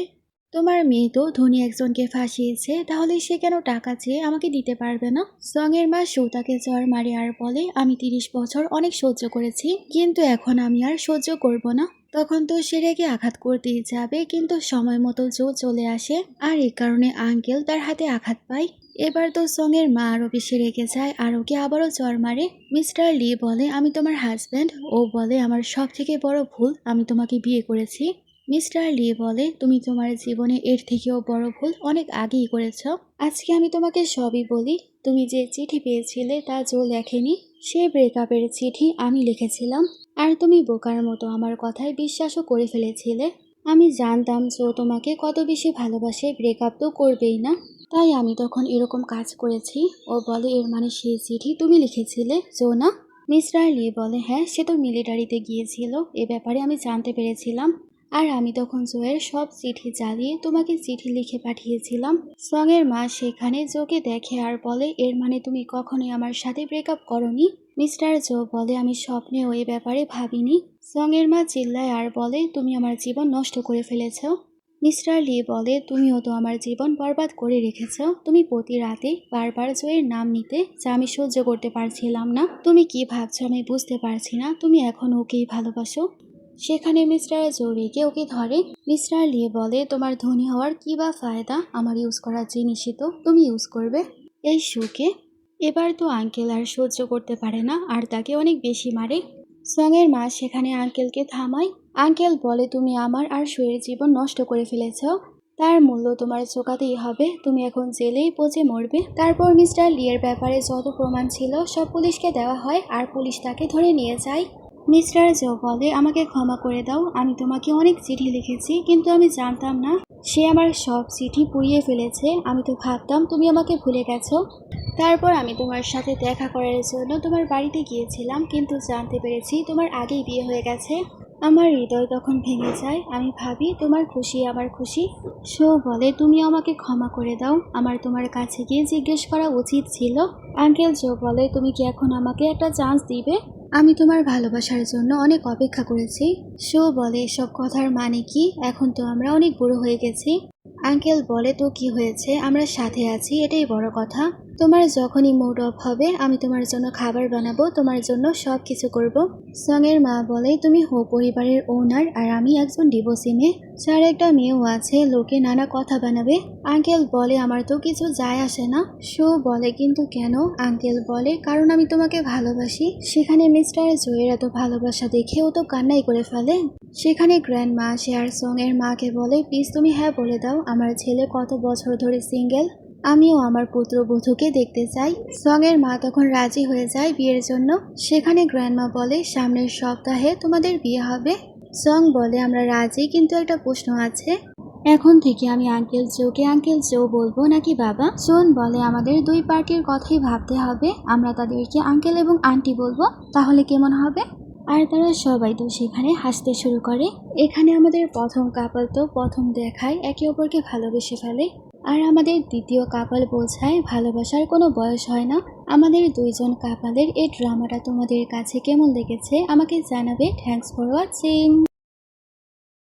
তোমার মেয়ে তো ধনী একজনকে ফাঁসিয়েছে, তাহলে সে কেন টাকা চেয়ে আমাকে দিতে পারবে না। সং এর মা শো তাকে জ্বর মারে আর বলে আমি 30 বছর অনেক সহ্য করেছি, কিন্তু এখন আমি আর সহ্য করব না। তখন তো সে রেগে আঘাত করতেই যাবে, কিন্তু সময় মতো জো চলে আসে আর এই কারণে আঙ্কেল তার হাতে আঘাত পায়। এবার তো সং এর মা আরো বেশি রেগে যায় আর ওকে আবারও জ্বর মারে। মিস্টার লি বলে আমি তোমার হাজব্যান্ড। ও বলে আমার সব থেকে বড় ভুল আমি তোমাকে বিয়ে করেছি। মিস্টার লি বলে তুমি তোমার জীবনে এর থেকেও বড় ভুল অনেক আগেই করেছ। আজকে আমি তোমাকে সবই বলি। তুমি যে চিঠি পেয়েছিলে তা জো লেখেনি, সে ব্রেকআপের চিঠি আমি লিখেছিলাম। আর তুমি বোকার মতো আমার কথায় বিশ্বাসও করে ফেলেছিলে। আমি জানতাম জো তোমাকে কত বেশি ভালোবাসে, ব্রেকআপ তো করবেই না, তাই আমি তখন এরকম কাজ করেছি। ও বলে এর মানে সেই চিঠি তুমি লিখেছিলে জো না? মিস্টার লি বলে হ্যাঁ, সে তো মিলিটারিতে গিয়েছিল, এ ব্যাপারে আমি জানতে পেরেছিলাম। আর আমি তখন জোয়ের সব চিঠি জ্বালিয়ে তোমাকে চিঠি লিখে পাঠিয়েছিলাম। সং এর মা সেখানে জোকে দেখে আর বলে এর মানে তুমি কখনোই আমার সাথে ব্রেকআপ করনি। মিস্টার জো বলে আমি স্বপ্নেও এই ব্যাপারে ভাবিনি। সং এর মা চিল্লায় আর বলে তুমি আমার জীবন নষ্ট করে ফেলেছ। মিস্টার লি বলে তুমিও তো আমার জীবন বরবাদ করে রেখেছ। তুমি প্রতি রাতে বারবার জয়ের নাম নিতে, যা আমি সহ্য করতে পারছিলাম না। তুমি কি ভাবছো আমি বুঝতে পারছি না, তুমি এখন ওকেই ভালোবাসো। সেখানে মিস্টার জো রেগে ওকে ধরে। মিস্টার লি বলে তোমার ধনী হওয়ার কি বা ফায়দা, আমার ইউজ করার জিনিসই তো তুমি ইউজ করবে এই শোকে। এবার তো আঙ্কেল আর সহ্য করতে পারে না আর তাকে অনেক বেশি মারে। সং এর মা সেখানে আঙ্কেলকে থামায়। আঙ্কেল বলে তুমি আমার আর শোয়ের জীবন নষ্ট করে ফেলেছ, তার মূল্য তোমার চোকাতেই হবে, তুমি এখন জেলেই পচে মরবে। তারপর মিস্টার লিয়ের ব্যাপারে যত প্রমাণ ছিল সব পুলিশকে দেওয়া হয় আর পুলিশ তাকে ধরে নিয়ে যায়। মিস্টার জো বলে আমাকে ক্ষমা করে দাও, আমি তোমাকে অনেক চিঠি লিখেছি, কিন্তু আমি জানতাম না সে আমার সব চিঠি পুড়িয়ে ফেলেছে। আমি তো ভাবতাম তুমি আমাকে ভুলে গেছো। তারপর আমি তোমার সাথে দেখা করার জন্য তোমার বাড়িতে গিয়েছিলাম, কিন্তু জানতে পেরেছি তোমার আগেই বিয়ে হয়ে গেছে। আমার হৃদয় তখন ভেঙে যায়, আমি ভাবি তোমার খুশি আমার খুশি। শো বলে তুমি আমাকে ক্ষমা করে দাও, আমার তোমার কাছে গিয়ে জিজ্ঞেস করা উচিত ছিল। আঙ্কেল জো বলে তুমি কি এখন আমাকে একটা চান্স দিবে? আমি তোমার ভালোবাসার জন্য অনেক অপেক্ষা করেছি। শো বলে এসব কথার মানে কি, এখন তো আমরা অনেক বুড়ো হয়ে গেছি। আঙ্কেল বলে তো কি হয়েছে, আমরা সাথে আছি, এটাই বড় কথা। তোমার যখনই মুড অফ হবে আমি তোমার জন্য খাবার বানাবো, তোমার জন্য সব কিছু করব। সং এর মা বলে তুমি হো পরিবারের ওনার আর আমি একজন ডিভোর্সি মেয়ে, যার একটা মেয়েও আছে, লোকে নানা কথা বানাবে। আঙ্কেল বলে আমার তো কিছু যায় আসে না। শো বলে কিন্তু কেন? আঙ্কেল বলে কারণ আমি তোমাকে ভালোবাসি। সেখানে মিস্টার জোয়ের এত ভালোবাসা দেখে ও তো কান্নাই করে ফেলে। সেখানে গ্র্যান্ড মা আসে আর সং এর মাকে বলে প্লিজ তুমি হ্যাঁ বলে দাও, আমার ছেলে কত বছর ধরে সিঙ্গেল, আমিও আমার পুত্রবধূকে দেখতে চাই। সং এর মা তখন রাজি হয়ে যায় বিয়ের জন্য। সেখানে গ্র্যান্ডমা বলে সামনের সপ্তাহে তোমাদের বিয়ে হবে। সং বলে আমরা রাজি, কিন্তু একটা প্রশ্ন আছে, এখন থেকে আমি আঙ্কেল জোকে আঙ্কেল জো বলবো নাকি বাবা? শোন বলে আমাদের দুই পার্টির কথাই ভাবতে হবে, আমরা তাদেরকে আঙ্কেল এবং আন্টি বলবো, তাহলে কেমন হবে? আর তারা সবাই তো সেখানে হাসতে শুরু করে। এখানে আমাদের প্রথম কাপল তো প্রথম দেখায় একে অপরকে ভালোবেসে ফেলে, আর আমাদের দ্বিতীয় কাপল বোঝায় ভালোবাসার কোনো বয়স হয় না। আমাদের দুইজন কাপলের এই ড্রামাটা তোমাদের কাছে কেমন লেগেছে আমাকে জানাবে। Thanks for watching.